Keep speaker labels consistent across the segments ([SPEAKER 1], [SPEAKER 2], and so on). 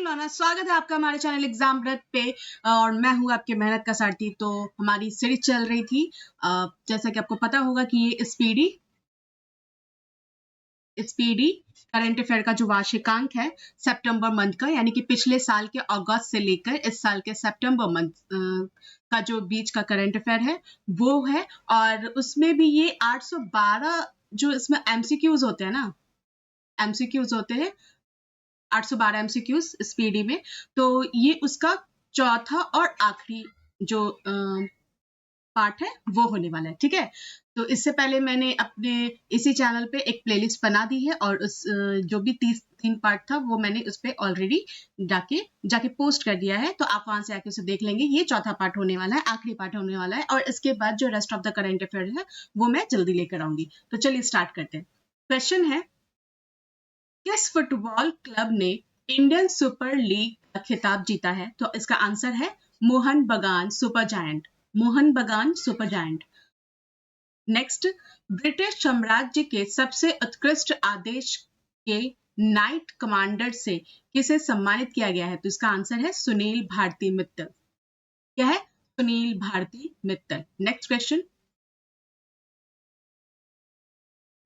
[SPEAKER 1] मौना, स्वागत है आपका हमारे चैनल एग्जाम रथ पे। और मैं हूँ आपके मेहनत का साथी। तो हमारी सीरीज चल रही थी, जैसा कि आपको पता होगा कि ये स्पीडी करंट अफेयर का जो वार्षिकांक है सितंबर मंथ का, यानी कि पिछले साल के अगस्त से लेकर इस साल के सितंबर मंथ का जो बीच का करंट अफेयर है वो है। और उसमें भी ये 812 जो इसमें एमसीक्यूज होते हैं ना, एमसीक्यूज होते हैं 812 एमसीक्यूज स्पीडी में। तो ये उसका चौथा और आखिरी जो पार्ट है वो होने वाला है। ठीक है, तो इससे पहले मैंने अपने इसी चैनल पे एक प्लेलिस्ट बना दी है और उस जो भी 3 पार्ट था वो मैंने उस पर ऑलरेडी जाके पोस्ट कर दिया है। तो आप वहां से आके उसे देख लेंगे। ये चौथा पार्ट होने वाला है, आखिरी पार्ट होने वाला है, और इसके बाद जो rest of the current affair है वो मैं जल्दी लेकर आऊंगी। तो चलिए स्टार्ट करते हैं। क्वेश्चन है, किस फुटबॉल क्लब ने इंडियन सुपर लीग का खिताब जीता है? तो इसका आंसर है मोहन बगान सुपर जायंट। मोहन बगान सुपर जायंट। नेक्स्ट, ब्रिटिश साम्राज्य के सबसे उत्कृष्ट आदेश के नाइट कमांडर से किसे सम्मानित किया गया है? तो इसका आंसर है सुनील भारती मित्तल। क्या है? Sunil Bharti Mittal. Next question.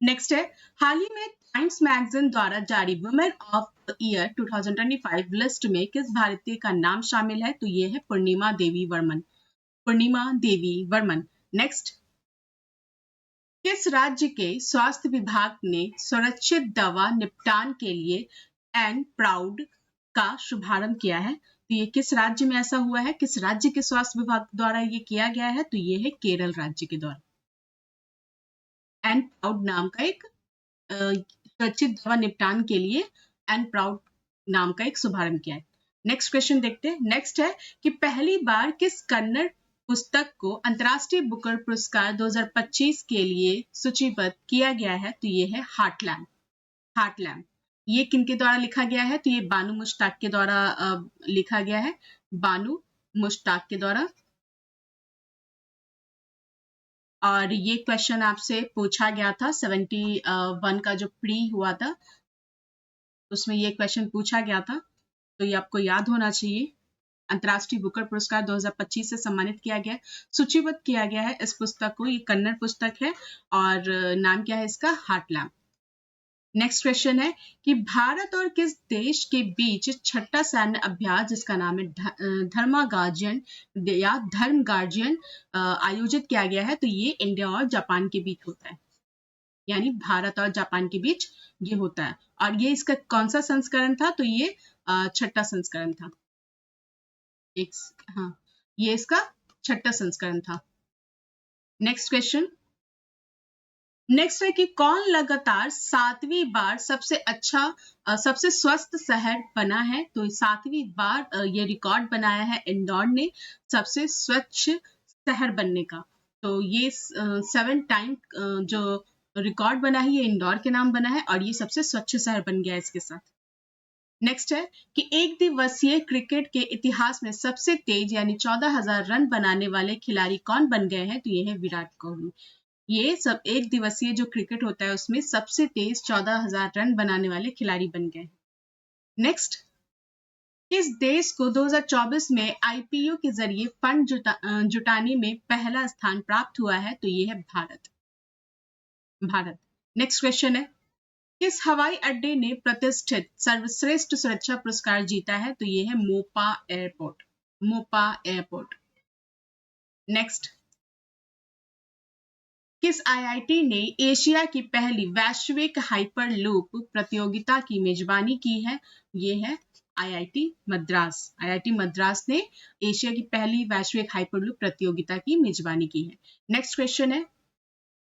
[SPEAKER 1] Next है, हाल ही में टाइम्स मैगजीन द्वारा जारी women of the year 2025 list में किस भारतीय का नाम शामिल है? तो ये है पूर्णिमा देवी वर्मन। पूर्णिमा देवी वर्मन। नेक्स्ट, किस राज्य के स्वास्थ्य विभाग ने सुरक्षित दवा निपटान के लिए एन प्राउड का शुभारंभ किया है? तो ये किस राज्य में ऐसा हुआ है? किस राज्य के स्वास्थ्य विभाग द्वारा ये किया गया है? तो ये है केरल राज्य के द्वारा। एन प्राउड नाम का एक सुरक्षित दवा निपटान के लिए एन प्राउड नाम का एक शुभारंभ किया है। नेक्स्ट क्वेश्चन देखते हैं। नेक्स्ट है कि पहली बार किस कन्नड़ पुस्तक को अंतर्राष्ट्रीय बुकर पुरस्कार 2025 के लिए सूचीबद्ध किया गया है? तो ये है हार्टलैंड। हार्टलैंड। ये किनके द्वारा लिखा गया है? तो ये बानू मुश्ताक के द्वारा लिखा गया है। बानू मुश्ताक के द्वारा। और ये क्वेश्चन आपसे पूछा गया था 71 का जो प्री हुआ था उसमें ये क्वेश्चन पूछा गया था, तो ये आपको याद होना चाहिए। अंतर्राष्ट्रीय बुकर पुरस्कार 2025 से सम्मानित किया गया, सूचीबद्ध किया गया है इस पुस्तक को। ये कन्नड़ पुस्तक है और नाम क्या है इसका? हार्टलैंड। नेक्स्ट क्वेश्चन है कि भारत और किस देश के बीच छठा सैन्य अभ्यास जिसका नाम है धर्मा गार्जियन या धर्म गार्जियन आयोजित किया गया है? तो ये इंडिया और जापान के बीच होता है, यानी भारत और जापान के बीच ये होता है। और ये इसका कौन सा संस्करण था? तो ये छठा संस्करण था। हाँ, ये इसका छठा संस्करण था। Next question. नेक्स्ट है कि कौन लगातार 7वीं बार सबसे स्वस्थ शहर बना है? तो 7वीं बार ये रिकॉर्ड बनाया है इंदौर ने सबसे स्वच्छ शहर बनने का। तो ये 7 टाइम जो रिकॉर्ड बना है ये इंदौर के नाम बना है और ये सबसे स्वच्छ शहर बन गया है इसके साथ। नेक्स्ट है कि एक दिवसीय क्रिकेट के इतिहास में सबसे तेज यानी 14,000 रन बनाने वाले खिलाड़ी कौन बन गए हैं? तो ये है विराट कोहली। ये सब एक दिवसीय जो क्रिकेट होता है उसमें सबसे तेज 14,000 रन बनाने वाले खिलाड़ी बन गए। नेक्स्ट, किस देश को 2024 में आईपीओ के जरिए फंड जुटाने में पहला स्थान प्राप्त हुआ है? तो ये है भारत। भारत। नेक्स्ट क्वेश्चन है, किस हवाई अड्डे ने प्रतिष्ठित सर्वश्रेष्ठ सुरक्षा पुरस्कार जीता है? तो ये है Mopa airport. Mopa airport. Next, किस आईआईटी ने एशिया की पहली वैश्विक हाइपरलूप प्रतियोगिता की मेजबानी की है? ये है आईआईटी मद्रास। आईआईटी मद्रास ने एशिया की पहली वैश्विक हाइपरलूप प्रतियोगिता की मेजबानी की है। नेक्स्ट क्वेश्चन है,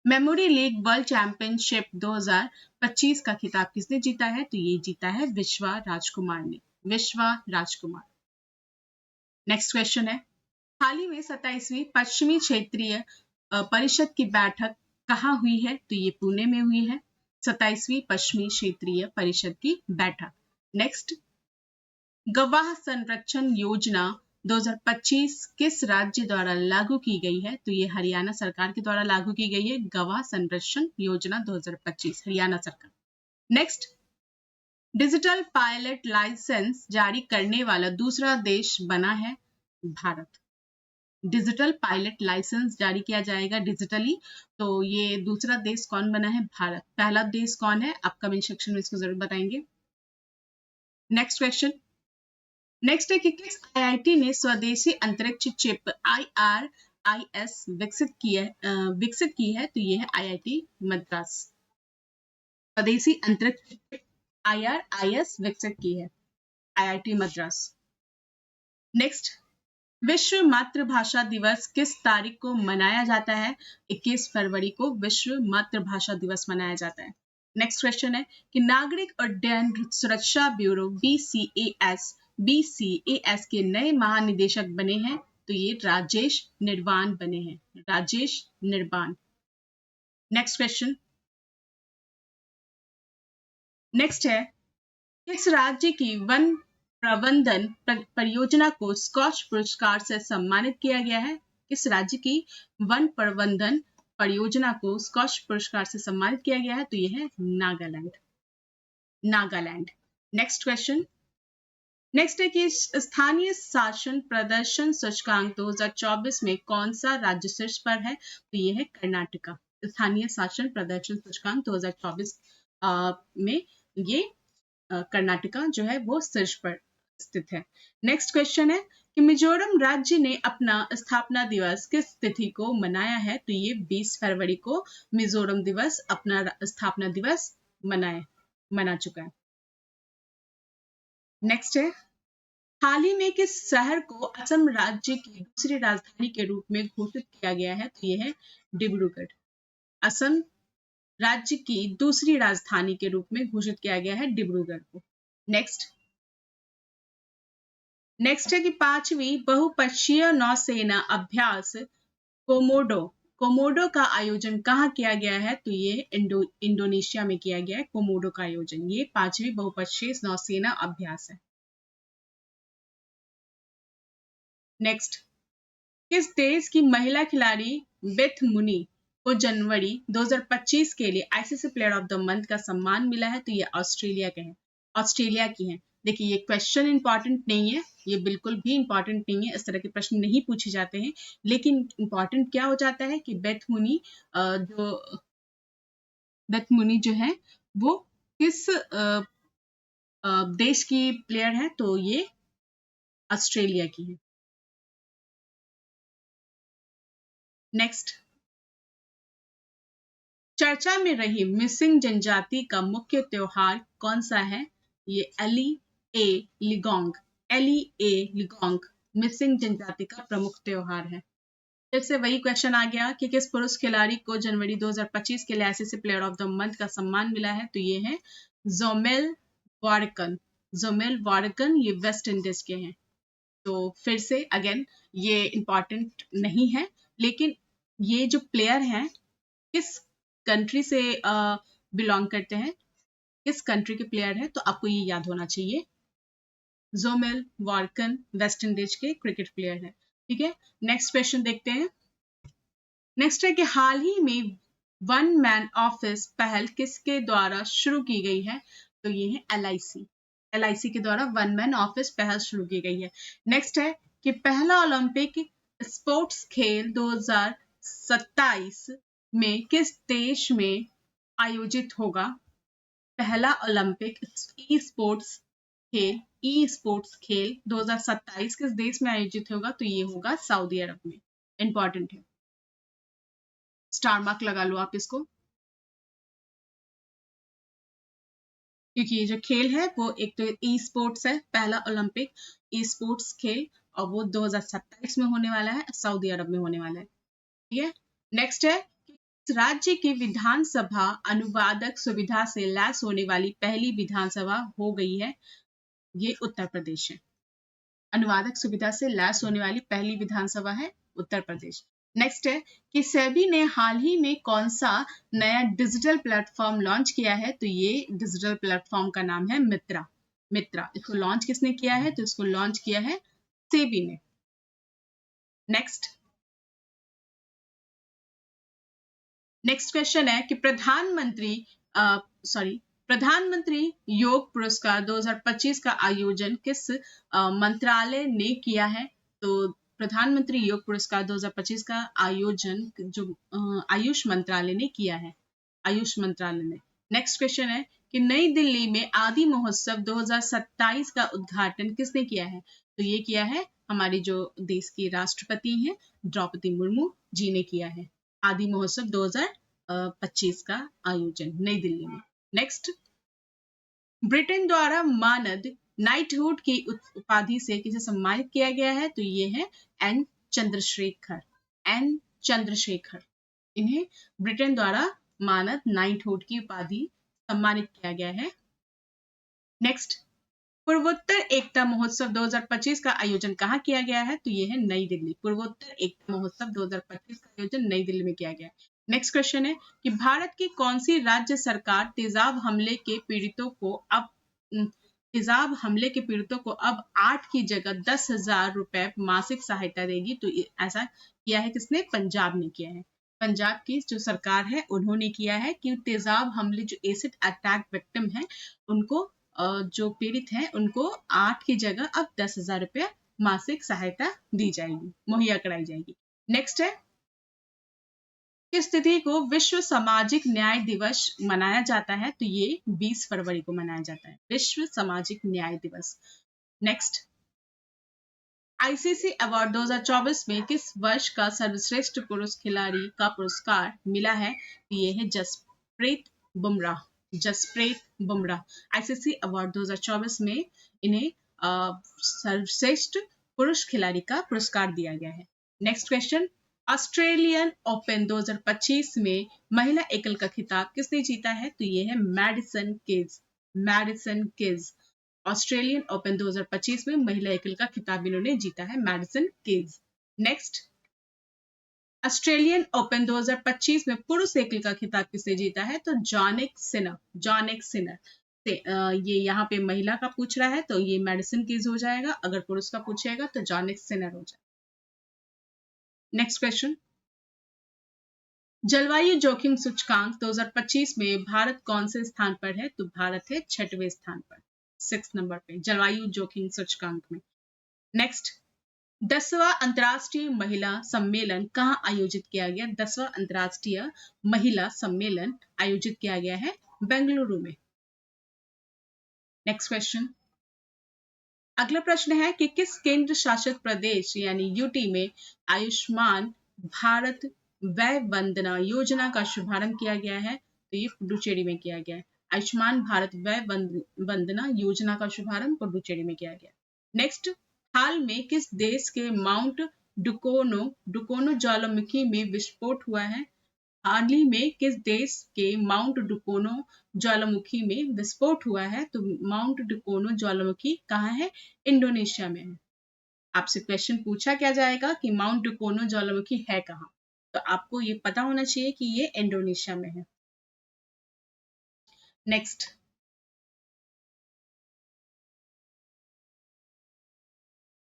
[SPEAKER 1] मेमोरी लीग वर्ल्ड चैंपियनशिप 2025 का खिताब किसने जीता है? तो ये जीता है विश्वा राजकुमार ने। विश्वा राजकुमार। नेक्स्ट क्वेश्चन है, हाल ही में 27वीं पश्चिमी क्षेत्रीय परिषद की बैठक कहाँ हुई है? तो ये पुणे में हुई है 27वीं पश्चिमी क्षेत्रीय परिषद की बैठक। नेक्स्ट, गवाह संरक्षण योजना 2025 किस राज्य द्वारा लागू की गई है? तो ये हरियाणा सरकार के द्वारा लागू की गई है गवाह संरक्षण योजना 2025, हरियाणा सरकार। नेक्स्ट, डिजिटल पायलट लाइसेंस जारी करने वाला दूसरा देश बना है भारत। डिजिटल पायलट लाइसेंस जारी किया जाएगा डिजिटली, तो ये दूसरा देश कौन बना है? भारत। पहला देश कौन है? आप कमेंट सेक्शन में इसको जरूर बताएंगे। नेक्स्ट क्वेश्चन, नेक्स्ट है कि किस आईआईटी ने स्वदेशी अंतरिक्ष चिप IRIS विकसित की है? तो ये है आईआईटी मद्रास। स्वदेशी अंतरिक्ष चिप IRIS विकसित की है आईआईटी मद्रास। नेक्स्ट, विश्व मातृभाषा दिवस किस तारीख को मनाया जाता है? 21 फरवरी को विश्व मातृभाषा दिवस मनाया जाता है। नेक्स्ट क्वेश्चन है कि नागरिक उड्डयन सुरक्षा ब्यूरो BCAS के नए महानिदेशक बने हैं? तो ये राजेश निर्वाण बने हैं, राजेश निर्वाण। नेक्स्ट क्वेश्चन, नेक्स्ट है किस राज्य की वन प्रबंधन परियोजना को स्कॉच पुरस्कार से सम्मानित किया गया है? किस राज्य की वन प्रबंधन परियोजना को स्कॉच पुरस्कार से सम्मानित किया गया है? तो यह है Nagaland, Nagaland. Next question, next है कि स्थानीय शासन प्रदर्शन सूचकांक 2024 में कौन सा राज्य शीर्ष पर है? तो यह है कर्नाटका। स्थानीय शासन प्रदर्शन सूचकांक 2024 में ये कर्नाटका जो है वो शीर्ष पर स्थित है। नेक्स्ट क्वेश्चन है कि मिजोरम राज्य ने अपना स्थापना दिवस किस तिथि को मनाया है? तो ये 20 फरवरी को मिजोरम दिवस अपना स्थापना दिवस मना चुका है। नेक्स्ट है, हाल ही में किस शहर को असम राज्य की दूसरी राजधानी के रूप में घोषित किया गया है? तो ये है डिब्रूगढ़। असम राज्य की दूसरी राजधानी के रूप में घोषित किया गया है डिब्रूगढ़ को। नेक्स्ट है कि 5वीं बहुपक्षीय नौसेना अभ्यास कोमोडो का आयोजन कहाँ किया गया है? तो ये इंडोनेशिया में किया गया है कोमोडो का आयोजन। ये 5वीं बहुपक्षीय नौसेना अभ्यास है। नेक्स्ट, किस देश की महिला खिलाड़ी बेथ मुनी को जनवरी 2025 के लिए ICC player of the month का सम्मान मिला है? तो ये ऑस्ट्रेलिया की है। देखिए ये क्वेश्चन इंपॉर्टेंट नहीं है, ये बिल्कुल भी इंपॉर्टेंट नहीं है, इस तरह के प्रश्न नहीं पूछे जाते हैं, लेकिन इंपॉर्टेंट क्या हो जाता है कि बेथ मुनी जो है वो किस देश की प्लेयर है? तो ये ऑस्ट्रेलिया की है। नेक्स्ट, चर्चा में रही मिसिंग जनजाति का मुख्य त्योहार कौन सा है? ये एली लिगोंग मिसिंग जनजाति का प्रमुख त्योहार है। फिर से वही क्वेश्चन आ गया कि किस पुरुष खिलाड़ी को जनवरी 2025 के लिए ICC player of the month का सम्मान मिला है? तो ये है जोमेल वार्कन, ये वेस्ट इंडीज के हैं। तो फिर से अगेन ये इंपॉर्टेंट नहीं है, लेकिन ये जो प्लेयर हैं किस कंट्री से बिलोंग करते हैं, किस कंट्री के प्लेयर है, तो आपको ये याद होना चाहिए। जोमेल वार्कन वेस्ट इंडीज के क्रिकेट प्लेयर है। ठीक है, नेक्स्ट क्वेश्चन देखते हैं। नेक्स्ट है कि हाल ही में वन मैन ऑफिस पहल किसके द्वारा शुरू की गई है? तो ये है LIC के द्वारा वन मैन ऑफिस पहल शुरू की गई है। नेक्स्ट है कि पहला ओलंपिक स्पोर्ट्स खेल 2027 में किस देश में आयोजित होगा? पहला ओलंपिक ई स्पोर्ट्स खेल 2027 किस देश में आयोजित होगा? तो ये होगा सऊदी अरब में। इंपॉर्टेंट है, स्टार मार्क लगा लो आप इसको, क्योंकि ये जो खेल है वो एक तो ई स्पोर्ट्स है, पहला ओलंपिक ई स्पोर्ट्स खेल, और वो 2027 में होने वाला है, सऊदी अरब में होने वाला है। ठीक है, नेक्स्ट है राज्य की विधानसभा अनुवादक सुविधा से लैस होने वाली पहली विधानसभा हो गई है? ये उत्तर प्रदेश है। अनुवादक सुविधा से लैस होने वाली पहली विधानसभा है उत्तर प्रदेश। नेक्स्ट है कि सेबी ने हाल ही में कौन सा नया डिजिटल प्लेटफॉर्म लॉन्च किया है? तो ये डिजिटल प्लेटफॉर्म का नाम है मित्रा। इसको लॉन्च किसने किया है? तो इसको लॉन्च किया है सेबी ने। नेक्स्ट क्वेश्चन है कि प्रधानमंत्री योग पुरस्कार 2025 का आयोजन किस मंत्रालय ने किया है? तो प्रधानमंत्री योग पुरस्कार 2025 का आयोजन जो आयुष मंत्रालय ने किया है, आयुष मंत्रालय ने। नेक्स्ट क्वेश्चन है कि नई दिल्ली में आदि महोत्सव 2027 का उद्घाटन किसने किया है? तो ये किया है हमारी जो देश की राष्ट्रपति हैं द्रौपदी मुर्मू जी ने किया है आदि महोत्सव 2025 का आयोजन नई दिल्ली में। नेक्स्ट, ब्रिटेन द्वारा मानद नाइटहुड की उपाधि से किसे सम्मानित किया गया है? तो ये है एन चंद्रशेखर। एन चंद्रशेखर, इन्हें ब्रिटेन द्वारा मानद नाइटहुड की उपाधि सम्मानित किया गया है। नेक्स्ट, पूर्वोत्तर एकता महोत्सव 2025 का आयोजन कहाँ किया गया है? तो ये है नई दिल्ली। पूर्वोत्तर एकता महोत्सव 2025 का आयोजन नई दिल्ली में किया गया है। नेक्स्ट क्वेश्चन है कि भारत की कौन सी राज्य सरकार तेजाब हमले के पीड़ितों को अब 8 की जगह 10,000 रुपए मासिक सहायता देगी? तो ऐसा किया है किसने? पंजाब ने किया है। पंजाब की जो सरकार है उन्होंने किया है कि तेजाब हमले जो एसिड अटैक विक्टिम है उनको जो पीड़ित हैं उनको 8 की जगह अब 10,000 रुपया मासिक सहायता दी जाएगी, मुहैया कराई जाएगी। नेक्स्ट है, किस तिथि को विश्व सामाजिक न्याय दिवस मनाया जाता है? तो ये 20 फरवरी को मनाया जाता है, विश्व सामाजिक न्याय दिवस। नेक्स्ट, आईसीसी अवार्ड 2024 में किस वर्ष का सर्वश्रेष्ठ पुरुष खिलाड़ी का पुरस्कार मिला है? ये है जसप्रीत बुमराह। जसप्रीत बुमराह, आईसीसी अवार्ड 2024 में इन्हें सर्वश्रेष्ठ पुरुष खिलाड़ी का पुरस्कार दिया गया है। नेक्स्ट क्वेश्चन, ऑस्ट्रेलियन ओपन 2025 में महिला एकल का खिताब किसने जीता है? तो ये है Madison Keys. Madison Keys, Australian open 2025 में महिला एकल का खिताब इन्होंने जीता है, Madison Keys. Next, Australian open 2025 में पुरुष एकल का खिताब किसने जीता है? तो जॉनिक सिनर। जॉनिक सिनर, ये यहाँ पे महिला का पूछ रहा है तो ये मैडिसन कीज हो जाएगा, अगर पुरुष का पूछेगा तो जॉनिक सिनर हो जाएगा। नेक्स्ट क्वेश्चन, जलवायु जोखिम सूचकांक 2025 में भारत कौन से स्थान पर है? तो भारत है 6वें स्थान पर, 6 नंबर पे जलवायु जोखिम सूचकांक में। नेक्स्ट, 10वां अंतर्राष्ट्रीय महिला सम्मेलन कहाँ आयोजित किया गया? 10वां अंतर्राष्ट्रीय महिला सम्मेलन आयोजित किया गया है बेंगलुरु में। नेक्स्ट क्वेश्चन, अगला प्रश्न है कि किस केंद्र शासित प्रदेश यानी यूटी में आयुष्मान भारत वय वंदना योजना का शुभारंभ किया गया है? तो ये पुडुचेरी में किया गया है। आयुष्मान भारत वय वंदना योजना का शुभारंभ पुडुचेरी में किया गया। नेक्स्ट, हाल में किस देश के माउंट डुकोनो ज्वालामुखी में विस्फोट हुआ है? हाल ही में किस देश के माउंट डुकोनो ज्वालामुखी में विस्फोट हुआ है? तो माउंट डुकोनो ज्वालामुखी कहाँ है? इंडोनेशिया में है। आपसे क्वेश्चन पूछा क्या जाएगा कि माउंट डुकोनो ज्वालामुखी है कहाँ, तो आपको ये पता होना चाहिए कि ये इंडोनेशिया में है। नेक्स्ट,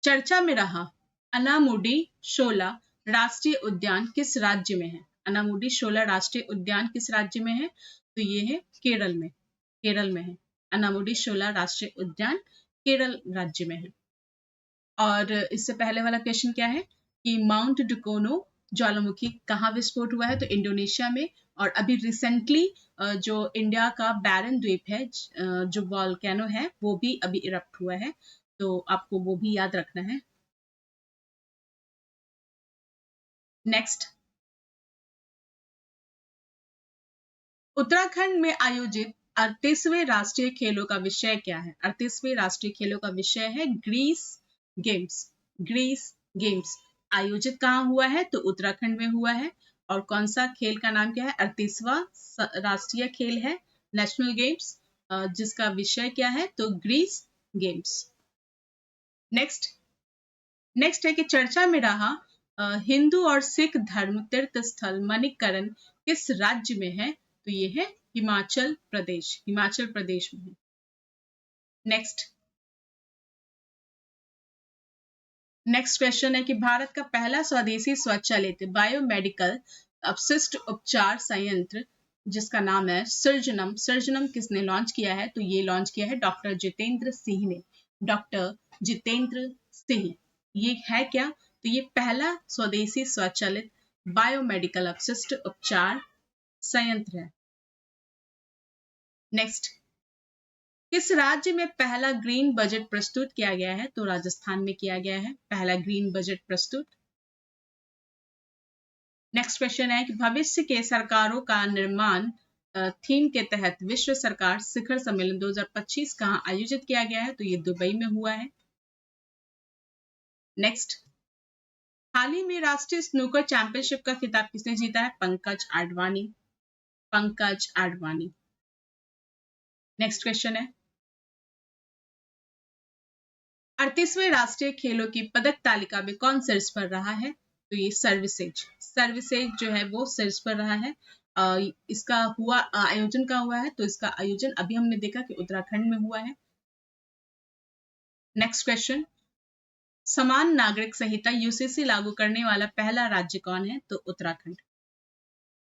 [SPEAKER 1] चर्चा में रहा अनामुडी शोला राष्ट्रीय उद्यान किस राज्य में है? अनामुडी शोला राष्ट्रीय उद्यान किस राज्य में है? तो ये है केरल में, केरल में है। अनामुडी शोला राष्ट्रीय उद्यान केरल राज्य में है। और इससे पहले वाला क्वेश्चन क्या है कि माउंट डुकोनो ज्वालामुखी कहाँ विस्फोट हुआ है? तो इंडोनेशिया में। और अभी रिसेंटली जो इंडिया का बैरन द्वीप है, जो वॉल्केनो है, वो भी अभी इरप्ट हुआ है, तो आपको वो भी याद रखना है। नेक्स्ट, उत्तराखंड में आयोजित 38वें राष्ट्रीय खेलों का विषय क्या है? 38वें राष्ट्रीय खेलों का विषय है ग्रीस गेम्स। ग्रीस गेम्स आयोजित कहाँ हुआ है? तो उत्तराखंड में हुआ है। और कौन सा खेल का नाम क्या है? 38वां राष्ट्रीय खेल है, नेशनल गेम्स, जिसका विषय क्या है? तो ग्रीस गेम्स। नेक्स्ट है कि चर्चा में रहा हिंदू और सिख धर्म तीर्थ स्थल मणिकरण किस राज्य में है? तो ये है हिमाचल प्रदेश, हिमाचल प्रदेश में है। नेक्स्ट क्वेश्चन है कि भारत का पहला स्वदेशी स्वचालित बायोमेडिकल अपशिष्ट उपचार संयंत्र जिसका नाम है सर्जनम। सर्जनम किसने लॉन्च किया है? तो ये लॉन्च किया है डॉक्टर जितेंद्र सिंह ने। डॉक्टर जितेंद्र सिंह। ये है क्या? तो ये पहला स्वदेशी स्वचालित बायोमेडिकल अपशिष्ट उपचार संयंत्र है। नेक्स्ट, किस राज्य में पहला ग्रीन बजट प्रस्तुत किया गया है? तो राजस्थान में किया गया है पहला ग्रीन बजट प्रस्तुत। नेक्स्ट क्वेश्चन है कि भविष्य के सरकारों का निर्माण थीम के तहत विश्व सरकार शिखर सम्मेलन 2025 कहां आयोजित किया गया है? तो ये दुबई में हुआ है। नेक्स्ट, हाल ही में राष्ट्रीय स्नूकर चैंपियनशिप का खिताब किसने जीता है? पंकज आडवाणी। पंकज आडवाणी। नेक्स्ट क्वेश्चन है, 38वें राष्ट्रीय खेलों की पदक तालिका में कौन शीर्ष पर रहा है? तो ये सर्विसेज। सर्विसेज जो है वो शीर्ष पर रहा है। इसका हुआ आयोजन कहाँ हुआ है? तो इसका आयोजन अभी हमने देखा कि उत्तराखंड में हुआ है। नेक्स्ट क्वेश्चन, समान नागरिक संहिता यूसीसी लागू करने वाला पहला राज्य कौन है? तो उत्तराखंड।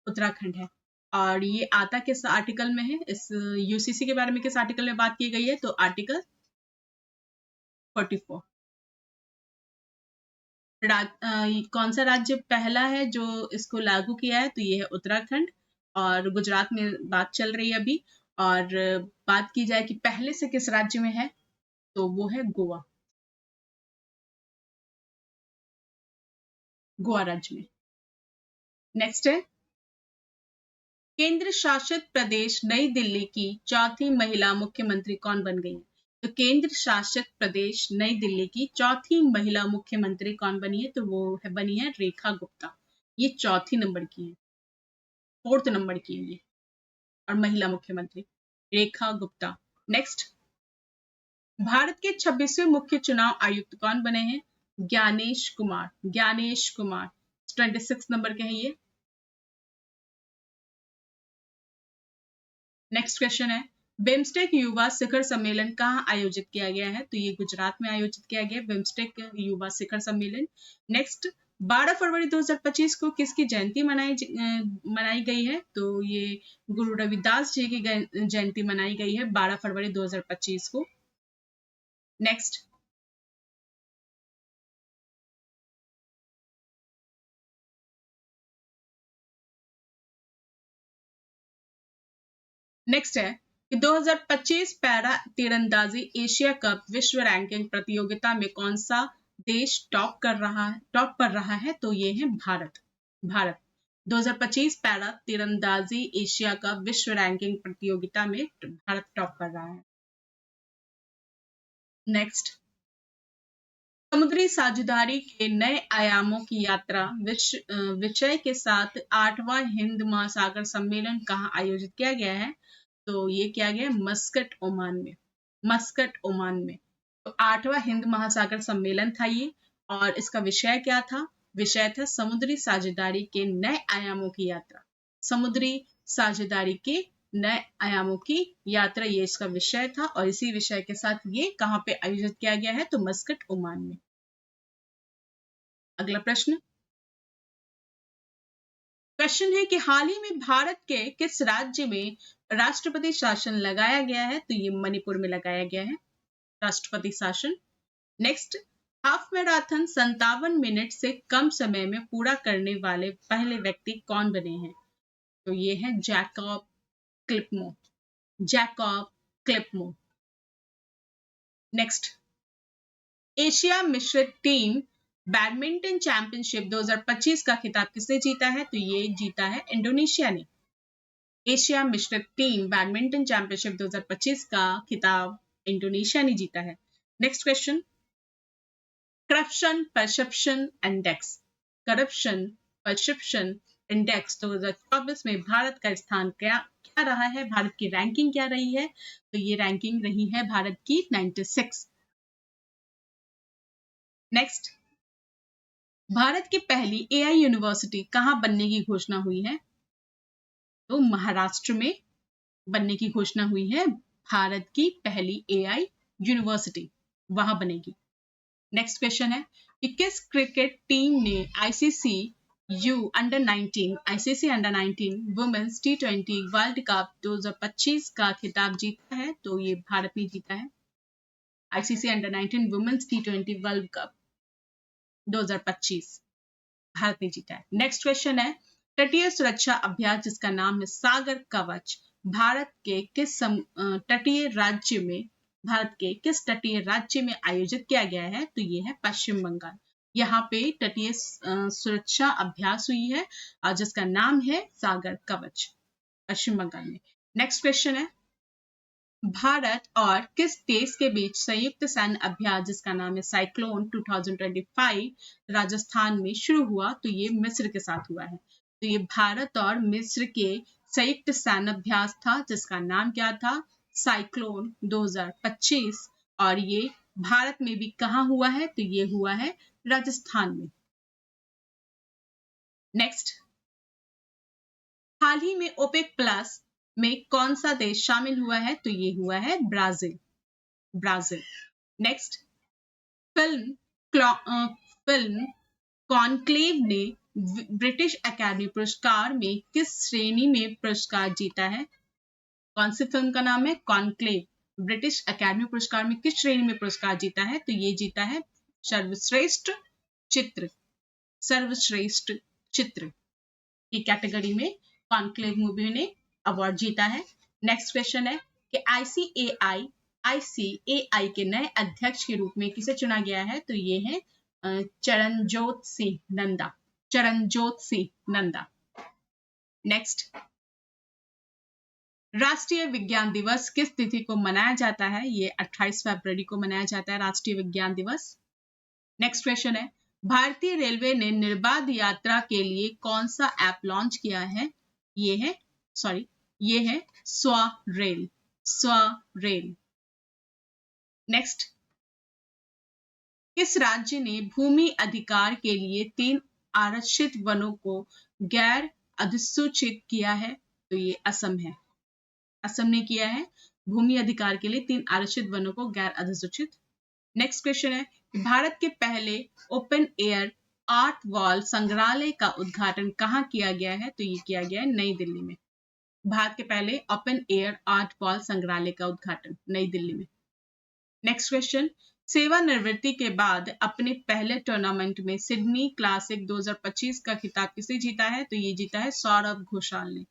[SPEAKER 1] उत्तराखंड है। और ये आता किस आर्टिकल में है? इस यूसीसी के बारे में किस आर्टिकल में बात की गई है? तो आर्टिकल 44। कौन सा राज्य पहला है जो इसको लागू किया है? तो ये है उत्तराखंड। और गुजरात में बात चल रही है अभी। और बात की जाए कि पहले से किस राज्य में है, तो वो है गोवा। गोवा राज्य में। नेक्स्ट है, केंद्र शासित प्रदेश नई दिल्ली की चौथी महिला मुख्यमंत्री कौन बन गई है? तो केंद्र शासित प्रदेश नई दिल्ली की चौथी महिला मुख्यमंत्री कौन बनी है? तो वो है बनी है रेखा गुप्ता। ये चौथी नंबर की है, 4th नंबर की है ये, और महिला मुख्यमंत्री रेखा गुप्ता। नेक्स्ट, भारत के 26वें मुख्य चुनाव आयुक्त कौन बने हैं? ज्ञानेश कुमार। ज्ञानेश कुमार 26 नंबर के हैं ये। नेक्स्ट क्वेश्चन है, बिम्स्टेक युवा शिखर सम्मेलन कहाँ आयोजित किया गया है? तो ये गुजरात में आयोजित किया गया बिम्स्टेक युवा शिखर सम्मेलन। नेक्स्ट, 12 फरवरी 2025 को किसकी जयंती मनाई गई है? तो ये गुरु रविदास जी की जयंती मनाई गई है 12 फरवरी 2025 को। नेक्स्ट, नेक्स्ट है कि 2025 पैरा तीरंदाजी एशिया कप विश्व रैंकिंग प्रतियोगिता में कौन सा देश टॉप पर रहा है? तो ये है भारत। भारत 2025 पैरा तीरंदाजी एशिया कप विश्व रैंकिंग प्रतियोगिता में भारत टॉप पर रहा है। नेक्स्ट, समुद्री साझेदारी के नए आयामों की यात्रा विषय के साथ 8वां हिंद महासागर सम्मेलन कहाँ आयोजित किया गया है? तो ये किया गया मस्कट ओमान में। मस्कट ओमान में। तो 8वां हिंद महासागर सम्मेलन था ये। और इसका विषय क्या था? विषय था समुद्री साझेदारी के नए आयामों की यात्रा। समुद्री साझेदारी के नए आयामों की यात्रा, ये इसका विषय था। और इसी विषय के साथ ये कहाँ पे आयोजित किया गया है? तो मस्कट ओमान में। अगला प्रश्न, क्वेश्चन है कि हाल ही में भारत के किस राज्य में राष्ट्रपति शासन लगाया गया है? तो ये मणिपुर में लगाया गया है राष्ट्रपति शासन। नेक्स्ट, हाफ मैराथन 57 मिनट से कम समय में पूरा करने वाले पहले व्यक्ति कौन बने हैं? तो ये है जैकब क्लिपमो। जैकब क्लिपमो। नेक्स्ट, एशिया मिश्रित टीम बैडमिंटन चैंपियनशिप 2025 का खिताब किसने जीता है? तो ये जीता है इंडोनेशिया ने। एशिया मिश्रित टीम बैडमिंटन चैंपियनशिप 2025 का खिताब इंडोनेशिया ने जीता है। Next question, corruption perception index. Corruption perception index 2024 में भारत का स्थान क्या रहा है? भारत की रैंकिंग क्या रही है? तो ये रैंकिंग रही है भारत की 96। नेक्स्ट, भारत की पहली एआई यूनिवर्सिटी कहां बनने की घोषणा हुई है? तो महाराष्ट्र में बनने की घोषणा हुई है। भारत की पहली एआई यूनिवर्सिटी वहां बनेगी। नेक्स्ट क्वेश्चन है कि किस क्रिकेट टीम ने ICC U under 19 ICC under 19 women's T20 world cup 2025 का खिताब जीता है? तो ये भारत ने जीता है। ICC under 19 women's T20 world cup 2025 Bharat ने जीता है। नेक्स्ट क्वेश्चन है, तटीय सुरक्षा अभ्यास जिसका नाम है सागर कवच, भारत के किस तटीय राज्य में भारत के किस तटीय राज्य में आयोजित किया गया है? तो ये है पश्चिम बंगाल। यहाँ पे तटीय सुरक्षा अभ्यास हुई है जिसका नाम है सागर कवच, पश्चिम बंगाल में। नेक्स्ट क्वेश्चन है, भारत और किस देश के बीच संयुक्त सैन्य अभ्यास जिसका नाम है साइक्लोन 2025 राजस्थान में शुरू हुआ? तो ये मिस्र के साथ हुआ है। तो ये भारत और मिस्र के संयुक्त सैन्य अभ्यास था जिसका नाम क्या था? साइक्लोन 2025। और ये भारत में भी कहाँ हुआ है? तो ये हुआ है राजस्थान में। नेक्स्ट, हाल ही में ओपेक प्लस में कौन सा देश शामिल हुआ है? तो ये हुआ है ब्राजील। नेक्स्ट, फिल्म कॉन्क्लेव ने ब्रिटिश एकेडमी पुरस्कार में किस श्रेणी में पुरस्कार जीता है? कौन सी फिल्म का नाम है? कॉन्क्लेव। ब्रिटिश एकेडमी पुरस्कार में किस श्रेणी में पुरस्कार जीता है? तो ये जीता है सर्वश्रेष्ठ चित्र की कैटेगरी में कॉन्क्लेव मूवी ने अवार्ड जीता है। नेक्स्ट क्वेश्चन है कि आईसीएआई के नए अध्यक्ष के रूप में किसे चुना गया है? तो ये है चरणजोत सिंह नंदा। नेक्स्ट, राष्ट्रीय विज्ञान दिवस किस तिथि को मनाया जाता है? ये 28 फरवरी को मनाया जाता है राष्ट्रीय विज्ञान दिवस। नेक्स्ट क्वेश्चन है, भारतीय रेलवे ने निर्बाध यात्रा के लिए कौन सा ऐप लॉन्च किया है? ये है स्वरेल। नेक्स्ट, किस राज्य ने भूमि अधिकार के लिए 3 आरक्षित वनों को गैर अधिसूचित किया है? तो ये असम है। असम ने किया है भूमि अधिकार के लिए 3 आरक्षित वनों को गैर अधिसूचित। नेक्स्ट क्वेश्चन है, भारत के पहले ओपन एयर आर्ट वॉल संग्रहालय का उद्घाटन कहाँ किया गया है? तो ये किया गया है नई दिल्ली में। भारत के पहले ओपन एयर आर्ट वॉल संग्रहालय का उद्घाटन नई दिल्ली में। नेक्स्ट क्वेश्चन, सेवानिवृत्ति के बाद अपने पहले टूर्नामेंट में सिडनी क्लासिक 2025 का खिताब किसे जीता है? तो ये जीता है सौरभ घोषाल ने।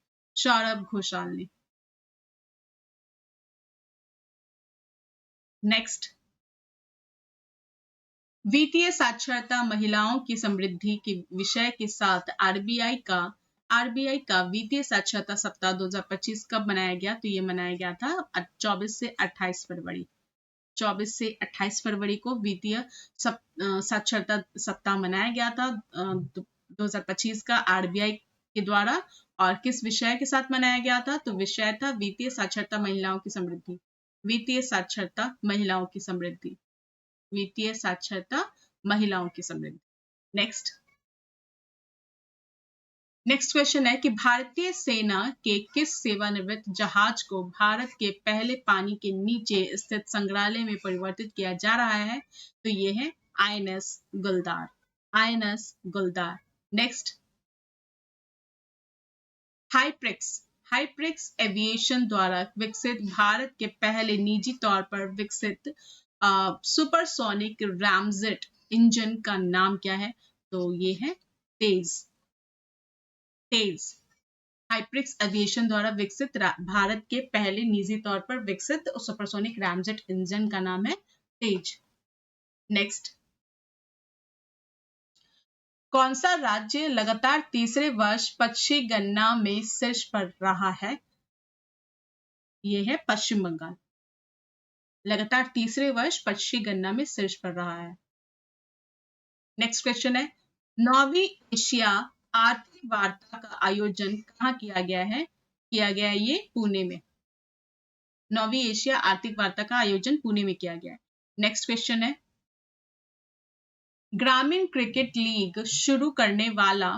[SPEAKER 1] नेक्स्ट, वित्तीय साक्षरता महिलाओं की समृद्धि के विषय के साथ आरबीआई का वित्तीय साक्षरता सप्ताह 2025 कब मनाया गया? तो ये मनाया गया था 24 से 28 फरवरी को वित्तीय साक्षरता सप्ताह मनाया गया था 2025 का आरबीआई के द्वारा। और किस विषय के साथ मनाया गया था? तो विषय था वित्तीय साक्षरता महिलाओं की समृद्धि। वित्तीय साक्षरता महिलाओं की समृद्धि। नेक्स्ट क्वेश्चन है कि भारतीय सेना के किस सेवानिवृत्त जहाज को भारत के पहले पानी के नीचे स्थित संग्रहालय में परिवर्तित किया जा रहा है? तो ये है आईएनएस गुलदार। नेक्स्ट, हाइप्रिक्स एविएशन द्वारा विकसित भारत के पहले निजी तौर पर विकसित सुपरसोनिक रैमजेट इंजन का नाम क्या है? तो ये है तेज। हाइप्रिक्स एविएशन द्वारा विकसित भारत के पहले निजी तौर पर विकसित सुपरसोनिक रैमजेट इंजन का नाम है तेज। नेक्स्ट, कौन सा राज्य लगातार तीसरे वर्ष पक्षी गणना में शीर्ष पर रहा है? ये है पश्चिम बंगाल। लगातार तीसरे वर्ष पक्षी गणना में शीर्ष पर रहा है। नेक्स्ट क्वेश्चन है, 9वीं एशिया आर्थिक वार्ता का आयोजन कहाँ किया गया है? ये पुणे में। 9वीं एशिया आर्थिक वार्ता का आयोजन पुणे में किया गया है। नेक्स्ट क्वेश्चन है, ग्रामीण क्रिकेट लीग शुरू करने वाला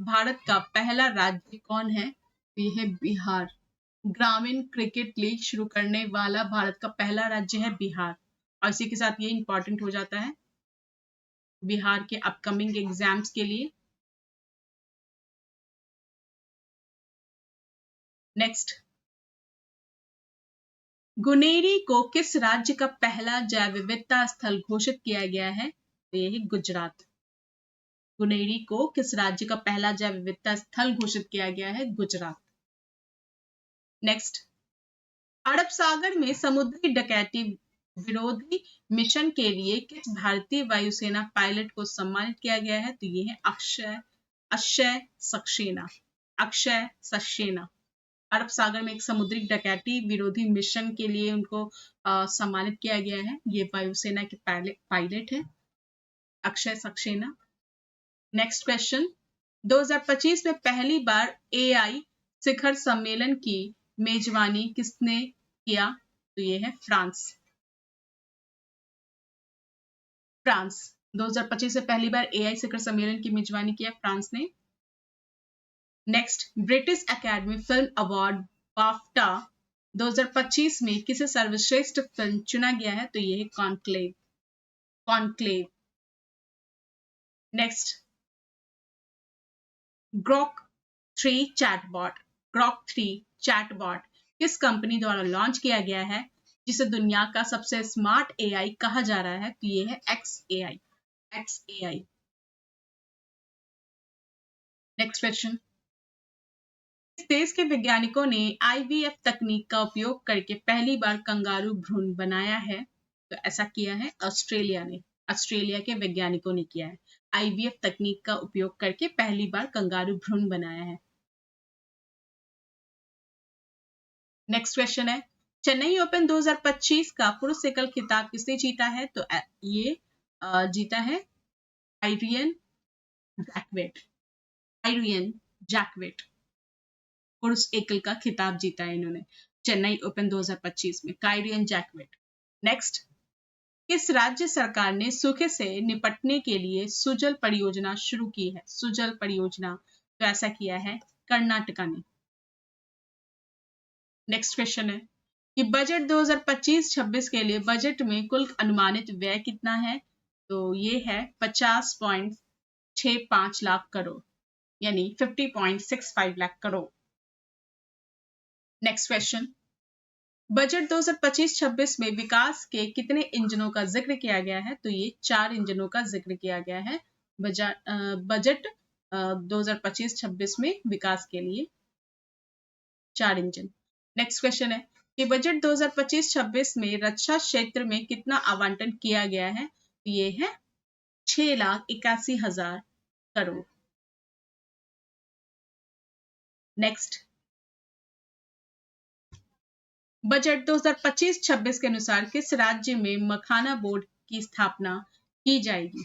[SPEAKER 1] भारत का पहला राज्य कौन है? ये है बिहार। ग्रामीण क्रिकेट लीग शुरू करने वाला भारत का पहला राज्य है बिहार। और इसी के साथ ये इंपॉर्टेंट हो जाता है बिहार के अपकमिंग एग्जाम्स के लिए। नेक्स्ट, गुनेरी को किस राज्य का पहला जैव विविधता स्थल घोषित किया गया है? तो ये है गुजरात। गुनेरी को किस राज्य का पहला जैव विविधता स्थल घोषित किया गया है? गुजरात। नेक्स्ट, अरब सागर में समुद्री डकैती विरोधी मिशन के लिए किस भारतीय वायुसेना पायलट को सम्मानित किया गया है? तो ये है अक्षय सक्सेना। अक्षय सक्सेना। अरब सागर में एक समुद्री डकैती विरोधी मिशन के लिए उनको सम्मानित किया गया है। ये वायुसेना के पायलट है, अक्षय सक्सेना। नेक्स्ट क्वेश्चन, 2025 में पहली बार एआई शिखर सम्मेलन की मेजबानी किसने किया? तो ये है फ्रांस। 2025 से पहली बार एआई शिखर सम्मेलन की मेजबानी किया फ्रांस ने। Next, British academy film award BAFTA 2025 में किसे सर्वश्रेष्ठ फिल्म चुना गया है? तो ये है कॉन्क्लेव। नेक्स्ट, ग्रॉक 3 चैटबॉट किस कंपनी द्वारा लॉन्च किया गया है जिसे दुनिया का सबसे स्मार्ट एआई कहा जा रहा है? तो ये है XAI। नेक्स्ट क्वेश्चन, इस देश के वैज्ञानिकों ने IVF तकनीक का उपयोग करके पहली बार कंगारू भ्रूण बनाया है? तो ऐसा किया है ऑस्ट्रेलिया के वैज्ञानिकों ने किया है। IVF तकनीक का उपयोग करके पहली बार कंगारू भ्रूण बनाया है। नेक्स्ट क्वेश्चन है, चेन्नई ओपन 2025 का पुरुष एकल खिताब किसने जीता है? तो ये जीता है आयरियन जैक्वेट। पुरुष एकल का खिताब जीता है इन्होंने चेन्नई ओपन 2025 में, कायरियन जैक्वेट। नेक्स्ट, किस राज्य सरकार ने सूखे से निपटने के लिए सुजल परियोजना शुरू की है? सुजल परियोजना, तो ऐसा किया है कर्नाटका ने। नेक्स्ट क्वेश्चन है कि बजट 2025-26 के लिए बजट में कुल अनुमानित व्यय कितना है? तो ये है 50.65 लाख करोड़, यानी 50.65 lakh crore. Next question, budget 2025-26 में विकास के कितने इंजनों का जिक्र किया गया है? तो ये 4 इंजनों का जिक्र किया गया है बजट 2025-26 में विकास के लिए 4 इंजन। नेक्स्ट क्वेश्चन है कि बजट 2025-26 में रक्षा क्षेत्र में कितना आवंटन किया गया है? तो ये है 6,81,000 करोड़। नेक्स्ट, बजट 2025-26 के अनुसार किस राज्य में मखाना बोर्ड की स्थापना की जाएगी?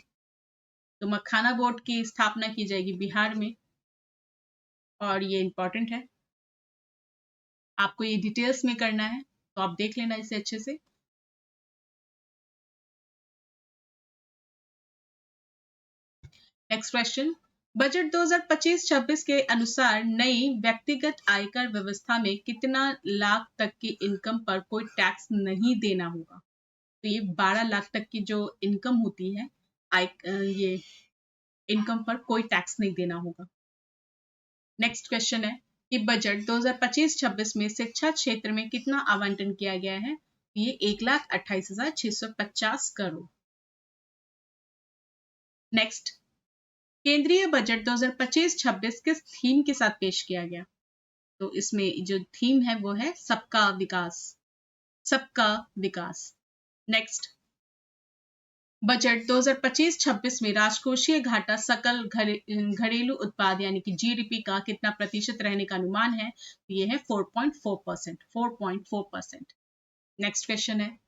[SPEAKER 1] तो मखाना बोर्ड की स्थापना की जाएगी बिहार में, और ये इंपॉर्टेंट है, आपको ये डिटेल्स में करना है तो आप देख लेना इसे अच्छे से। नेक्स्ट क्वेश्चन, बजट 2025-26 के अनुसार नई व्यक्तिगत आयकर व्यवस्था में कितना लाख तक की इनकम पर कोई टैक्स नहीं देना होगा? तो ये 12 लाख तक की जो इनकम होती है, ये इनकम पर कोई टैक्स नहीं देना होगा। नेक्स्ट क्वेश्चन है कि बजट 2025-26 में शिक्षा क्षेत्र में कितना आवंटन किया गया है? ये 1,28,650 करोड़। नेक्स्ट, केंद्रीय बजट 2025-26 किस थीम के साथ पेश किया गया? तो इसमें जो थीम है वो है सबका विकास। नेक्स्ट, बजट 2025-26 में राजकोषीय घाटा सकल घरेलू उत्पाद यानी कि GDP का कितना प्रतिशत रहने का अनुमान है? तो ये है 4.4%। नेक्स्ट क्वेश्चन है,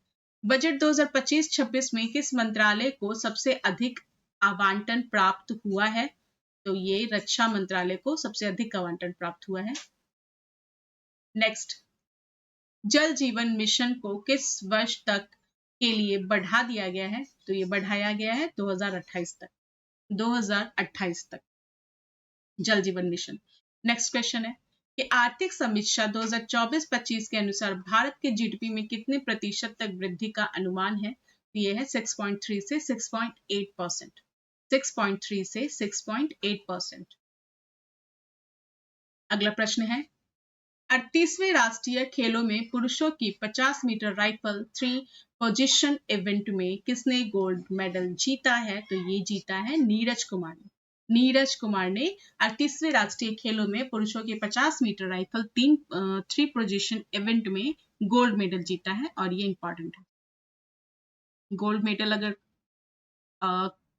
[SPEAKER 1] बजट 2025-26 में किस मंत्रालय को सबसे अधिक आवंटन प्राप्त हुआ है? तो ये रक्षा मंत्रालय को सबसे अधिक आवंटन प्राप्त हुआ है। नेक्स्ट, जल जीवन मिशन को किस वर्ष तक के लिए बढ़ा दिया गया है? तो ये बढ़ाया गया है 2028 तक जल जीवन मिशन। नेक्स्ट क्वेश्चन है कि आर्थिक समीक्षा 2024-25 के अनुसार भारत के GDP में कितने प्रतिशत तक वृद्धि का अनुमान है? तो ये है 6.3 से 6.8%। 6.3 से 6.8%। अगला प्रश्न है 38वें राष्ट्रीय खेलों में पुरुषों की 50 मीटर राइफल 3 पोजीशन इवेंट में किसने गोल्ड मेडल जीता है? तो ये जीता है नीरज कुमार ने। नीरज कुमार ने 38वें राष्ट्रीय खेलों में पुरुषों के 50 मीटर राइफल 3 पोजीशन इवेंट में गोल्ड मेडल जीता है और ये इंपॉर्टेंट है। गोल्ड मेडल अगर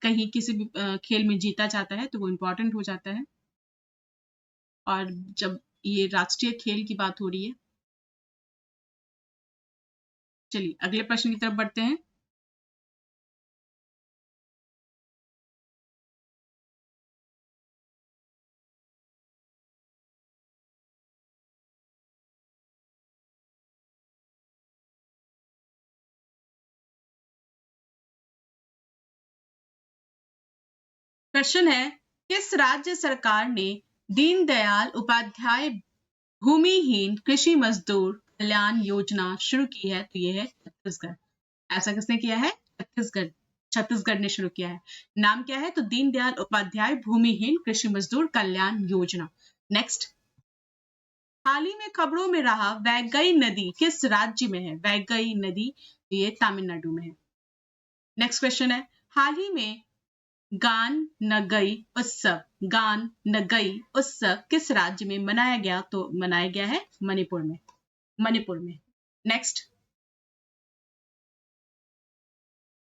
[SPEAKER 1] कहीं किसी भी खेल में जीता जाता है तो वो इंपॉर्टेंट हो जाता है। और जब ये राष्ट्रीय खेल की बात हो रही है, चलिए अगले प्रश्न की तरफ बढ़ते हैं। प्रश्न है, किस राज्य सरकार ने दीनदयाल उपाध्याय भूमिहीन कृषि मजदूर कल्याण योजना शुरू की है? तो ये है छत्तीसगढ़। ऐसा किसने किया है? छत्तीसगढ़। छत्तीसगढ़ ने शुरू किया है। नाम क्या है? तो दीनदयाल उपाध्याय भूमिहीन कृषि मजदूर कल्याण योजना। नेक्स्ट, हाल ही में खबरों में रहा वैगई नदी किस राज्य में है? वैगई नदी ये तमिलनाडु में है। नेक्स्ट क्वेश्चन है, हाल ही में गान नगई उत्सव किस राज्य में मनाया गया? तो मनाया गया है मणिपुर में। मणिपुर में। नेक्स्ट,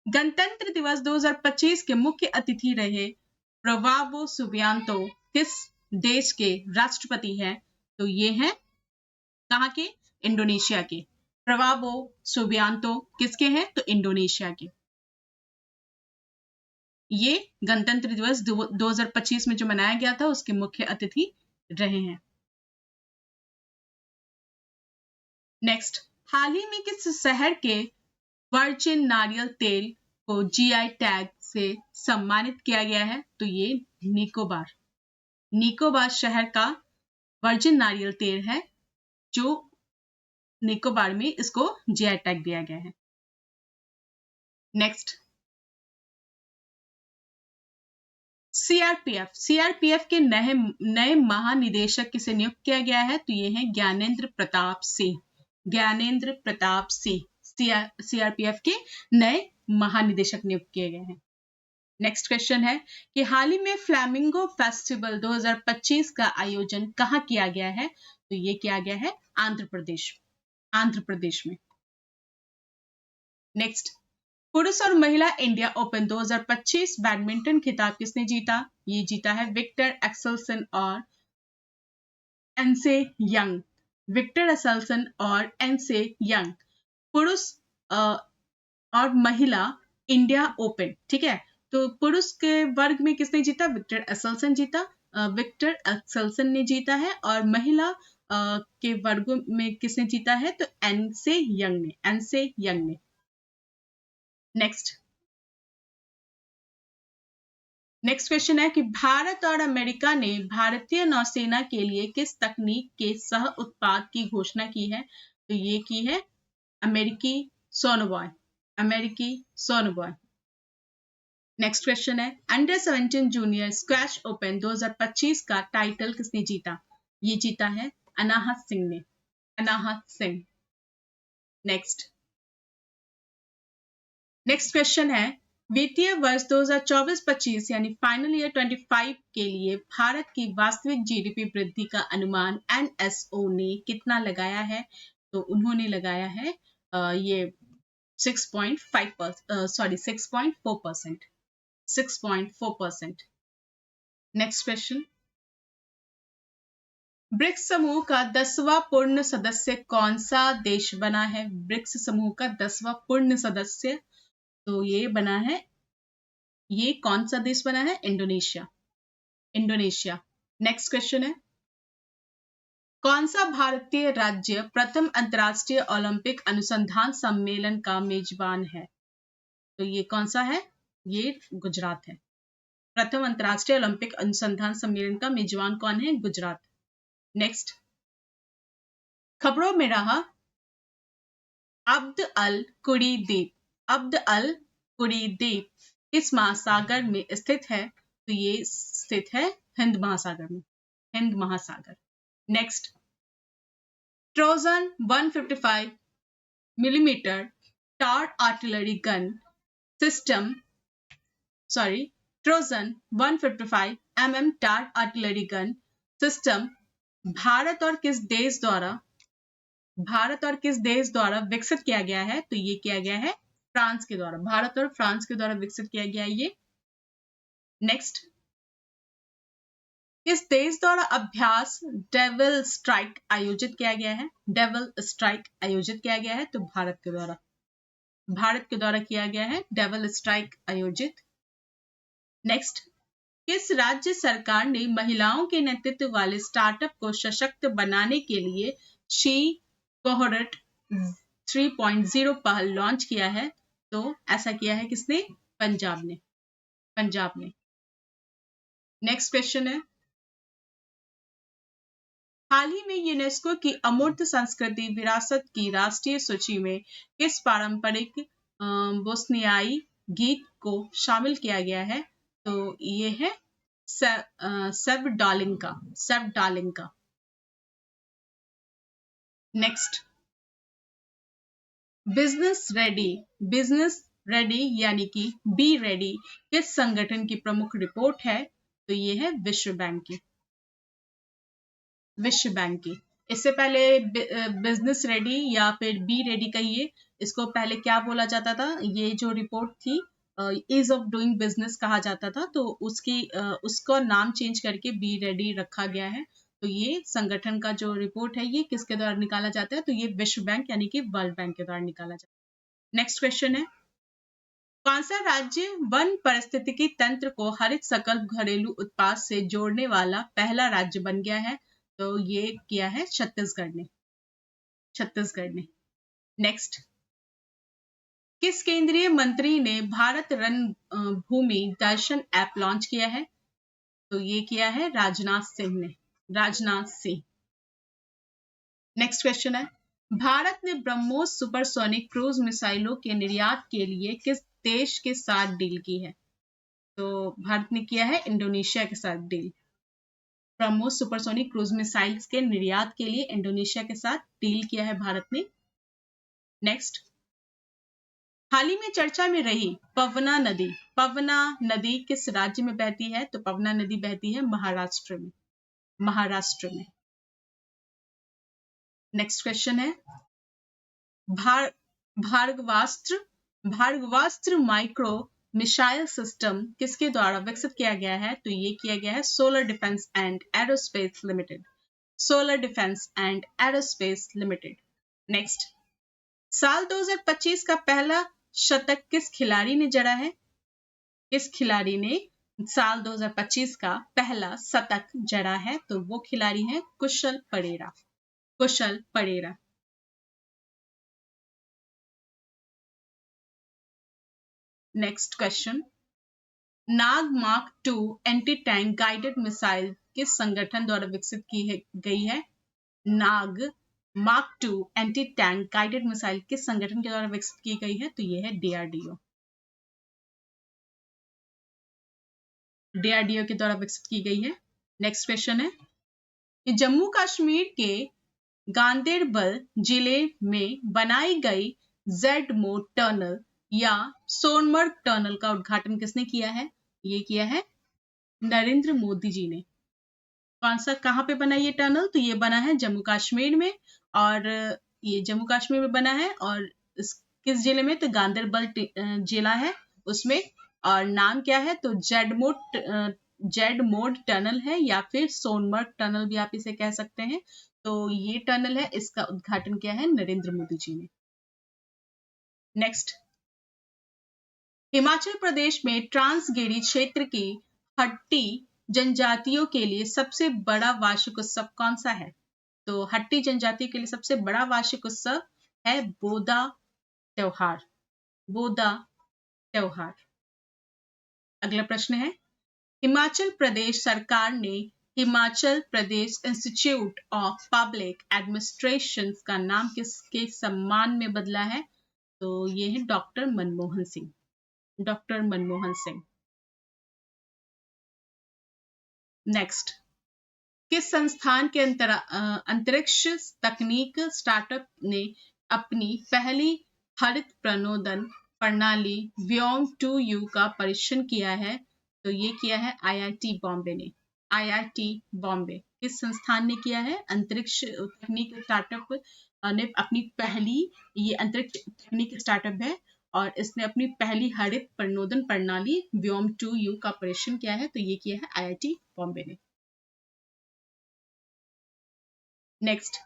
[SPEAKER 1] गणतंत्र दिवस 2025 के मुख्य अतिथि रहे प्रवाबो सुबियांतो किस देश के राष्ट्रपति हैं? तो ये हैं कहाँ के? इंडोनेशिया के। प्रवाबो सुबियांतो किसके हैं? तो इंडोनेशिया के। ये गणतंत्र दिवस 2025 में जो मनाया गया था उसके मुख्य अतिथि रहे हैं। नेक्स्ट, हाल ही में किस शहर के वर्जिन नारियल तेल को जीआई टैग से सम्मानित किया गया है? तो ये निकोबार शहर का वर्जिन नारियल तेल है जो निकोबार में इसको जीआई टैग दिया गया है। नेक्स्ट, सीआरपीएफ के नए महानिदेशक किसे नियुक्त किया गया है? तो ये है ज्ञानेंद्र प्रताप सिंह सीआरपीएफ के नए महानिदेशक नियुक्त किए गए हैं। नेक्स्ट क्वेश्चन है कि हाल ही में फ्लैमिंगो फेस्टिवल 2025 का आयोजन कहाँ किया गया है? तो ये किया गया है आंध्र प्रदेश में। नेक्स्ट, पुरुष और महिला इंडिया ओपन 2025 बैडमिंटन खिताब किसने जीता? ये जीता है विक्टर एक्सेल्सन और एनसे यंग। पुरुष और महिला इंडिया ओपन, ठीक है। तो पुरुष के वर्ग में किसने जीता? विक्टर एक्सेल्सन ने जीता है। और महिला के वर्ग में किसने जीता है? तो एनसे यंग ने। नेक्स्ट क्वेश्चन है कि भारत और अमेरिका ने भारतीय नौसेना के लिए किस तकनीक के सह उत्पाद की घोषणा की है? तो ये की है अमेरिकी सोनोबॉय। नेक्स्ट क्वेश्चन है, अंडर 17 जूनियर स्क्वैश ओपन 2025 का टाइटल किसने जीता? ये जीता है अनाहत सिंह। नेक्स्ट क्वेश्चन है, वित्तीय वर्ष 2024-25 यानी फाइनल ईयर 25 के लिए भारत की वास्तविक जीडीपी वृद्धि का अनुमान एनएसओ ने कितना लगाया है? तो उन्होंने लगाया है ये 6.4%। नेक्स्ट क्वेश्चन, ब्रिक्स समूह का 10वां पूर्ण सदस्य कौन सा देश बना है? ब्रिक्स समूह का 10वां पूर्ण सदस्य तो ये बना है, ये कौन सा देश बना है? इंडोनेशिया। नेक्स्ट क्वेश्चन है, कौन सा भारतीय राज्य प्रथम अंतर्राष्ट्रीय ओलंपिक अनुसंधान सम्मेलन का मेजबान है? तो ये कौन सा है? ये गुजरात है। प्रथम अंतर्राष्ट्रीय ओलंपिक अनुसंधान सम्मेलन का मेजबान कौन है? गुजरात। नेक्स्ट, खबरों में रहा अब्द अल कुरी द्वीप किस महासागर में स्थित है? तो ये स्थित है हिंद महासागर में। Next, Trojan 155 millimeter TAR artillery gun system, Trojan 155 TAR artillery gun system Bharat और किस देश द्वारा विकसित किया गया है? तो ये किया गया है फ्रांस के द्वारा। भारत और फ्रांस के द्वारा विकसित किया गया है ये। नेक्स्ट, किस देश द्वारा अभ्यास डेविल स्ट्राइक आयोजित किया गया है? डेविल स्ट्राइक आयोजित किया गया है तो भारत के द्वारा किया गया है डेविल स्ट्राइक आयोजित। नेक्स्ट, किस राज्य सरकार ने महिलाओं के नेतृत्व वाले स्टार्टअप को सशक्त बनाने के लिए शी कोहोरेट 3.0 पहल लॉन्च किया है? तो ऐसा किया है किसने? पंजाब ने। नेक्स्ट क्वेश्चन है, हाल ही में यूनेस्को की अमूर्त संस्कृति विरासत की राष्ट्रीय सूची में किस पारंपरिक बोस्नियाई गीत को शामिल किया गया है? तो ये है सेवडालिंका। नेक्स्ट, बिजनेस रेडी यानी कि बी रेडी किस संगठन की प्रमुख रिपोर्ट है? तो ये है विश्व बैंक की। इससे पहले बिजनेस रेडी या फिर बी रेडी कहिए, इसको पहले क्या बोला जाता था? ये जो रिपोर्ट थी ईज ऑफ डूइंग बिजनेस कहा जाता था, तो उसका नाम चेंज करके बी रेडी रखा गया है। तो ये संगठन का जो रिपोर्ट है ये किसके द्वारा निकाला जाता है? तो ये विश्व बैंक यानी कि वर्ल्ड बैंक के द्वारा निकाला जाता है। नेक्स्ट क्वेश्चन है, कौन सा राज्य वन पारिस्थितिकी तंत्र को हरित सकल घरेलू उत्पाद से जोड़ने वाला पहला राज्य बन गया है? तो ये किया है छत्तीसगढ़ ने। नेक्स्ट, किस केंद्रीय मंत्री ने भारत रणभूमि दर्शन ऐप लॉन्च किया है? तो ये किया है राजनाथ सिंह। नेक्स्ट क्वेश्चन है, भारत ने ब्रह्मोस सुपरसोनिक क्रूज मिसाइलों के निर्यात के लिए किस देश के साथ डील की है? तो भारत ने किया है इंडोनेशिया के साथ deal. BrahMos supersonic cruise missiles के निर्यात के लिए इंडोनेशिया के साथ डील किया है भारत ने। नेक्स्ट, हाल ही में चर्चा में रही पवना नदी किस राज्य में बहती है? तो पवना नदी बहती है महाराष्ट्र में। नेक्स्ट क्वेश्चन है, भार्गवास्त्र माइक्रो मिसाइल सिस्टम किसके द्वारा विकसित किया गया है? तो ये किया गया है solar defence and aerospace limited. Next, साल 2025 का पहला शतक किस खिलाड़ी ने जड़ा है? किस खिलाड़ी ने साल 2025 का पहला शतक जड़ा है? तो वो खिलाड़ी है Kushal Perera. Next question, Nag mark 2 anti tank guided missile किस संगठन द्वारा विकसित की गई है? Nag mark 2 anti tank guided missile किस संगठन के द्वारा विकसित की गई है? तो ये है डीआरडीओ के द्वारा विकसित की गई है। नेक्स्ट क्वेश्चन है, जम्मू कश्मीर के गांदेरबल जिले में बनाई गई जेड मोड टनल या सोनमर्ग टनल का उद्घाटन किसने किया है? ये किया है नरेंद्र मोदी जी ने। कहाँ पे बना ये टनल? तो ये बना है जम्मू कश्मीर में, और ये जम्मू कश्मीर में बना है, और किस जिले में? तो गांदरबल जिला है उसमें, और नाम क्या है? तो जेड मोड टनल है, या फिर सोनमर्ग टनल भी आप इसे कह सकते हैं। तो ये टनल है, इसका उद्घाटन किया है नरेंद्र मोदी जी ने। नेक्स्ट, हिमाचल प्रदेश में ट्रांसगेरी क्षेत्र की हट्टी जनजातियों के लिए सबसे बड़ा वार्षिक उत्सव कौन सा है? तो हट्टी जनजातियों के लिए सबसे बड़ा वार्षिक उत्सव है बोदा त्योहार। अगला प्रश्न है, हिमाचल प्रदेश सरकार ने Himachal Pradesh institute of public administration का नाम किसके सम्मान में बदला है? तो ये है डॉक्टर मनमोहन सिंह। नेक्स्ट, किस संस्थान के अंतरिक्ष तकनीक स्टार्टअप ने अपनी पहली हरित प्रणोदन प्रणाली व्योम 2U का परीक्षण किया है? तो ये किया है IIT बॉम्बे ने। IIT बॉम्बे किस संस्थान ने किया है? अंतरिक्ष तकनीक स्टार्टअप ने अपनी पहली, ये अंतरिक्ष तकनीक स्टार्टअप है और इसने अपनी पहली हरित प्रणोदन प्रणाली व्योम 2U का परीक्षण किया है, तो ये किया है IIT बॉम्बे ने। नेक्स्ट,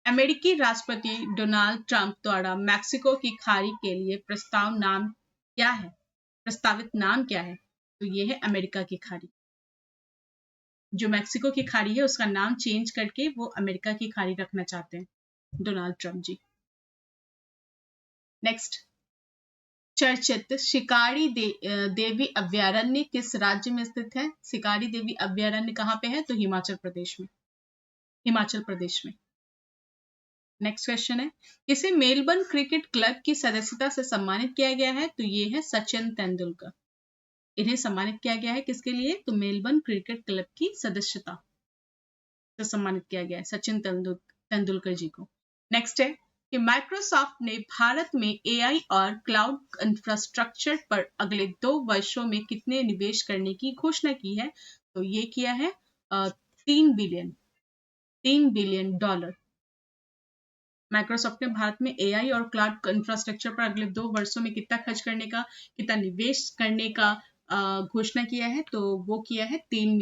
[SPEAKER 1] अमेरिकी राष्ट्रपति डोनाल्ड ट्रंप द्वारा मैक्सिको की खाड़ी के लिए प्रस्तावित नाम क्या है? तो ये है अमेरिका की खाड़ी। जो मैक्सिको की खाड़ी है उसका नाम चेंज करके वो अमेरिका की खाड़ी रखना चाहते हैं डोनाल्ड ट्रंप जी। नेक्स्ट, चर्चित शिकारी देवी अभयारण्य किस राज्य में स्थित है? शिकारी देवी अभयारण्य कहाँ पे है? तो हिमाचल प्रदेश में। नेक्स्ट क्वेश्चन है, किसे मेलबर्न क्रिकेट क्लब की सदस्यता से सम्मानित किया गया है? तो ये है सचिन तेंदुलकर। इन्हें सम्मानित किया गया है किसके लिए? तो मेलबर्न क्रिकेट क्लब की सदस्यता से सम्मानित किया गया है सचिन तेंदुलकर जी को। नेक्स्ट है कि माइक्रोसॉफ्ट ने भारत में AI और क्लाउड इंफ्रास्ट्रक्चर पर अगले 2 वर्षों में कितने निवेश करने की घोषणा की है? तो ये किया है $3 बिलियन। माइक्रोसॉफ्ट ने भारत में AI और क्लाउड इंफ्रास्ट्रक्चर पर अगले 2 वर्षों में कितना खर्च करने का, कितना निवेश करने का घोषणा किया है? तो वो किया है $3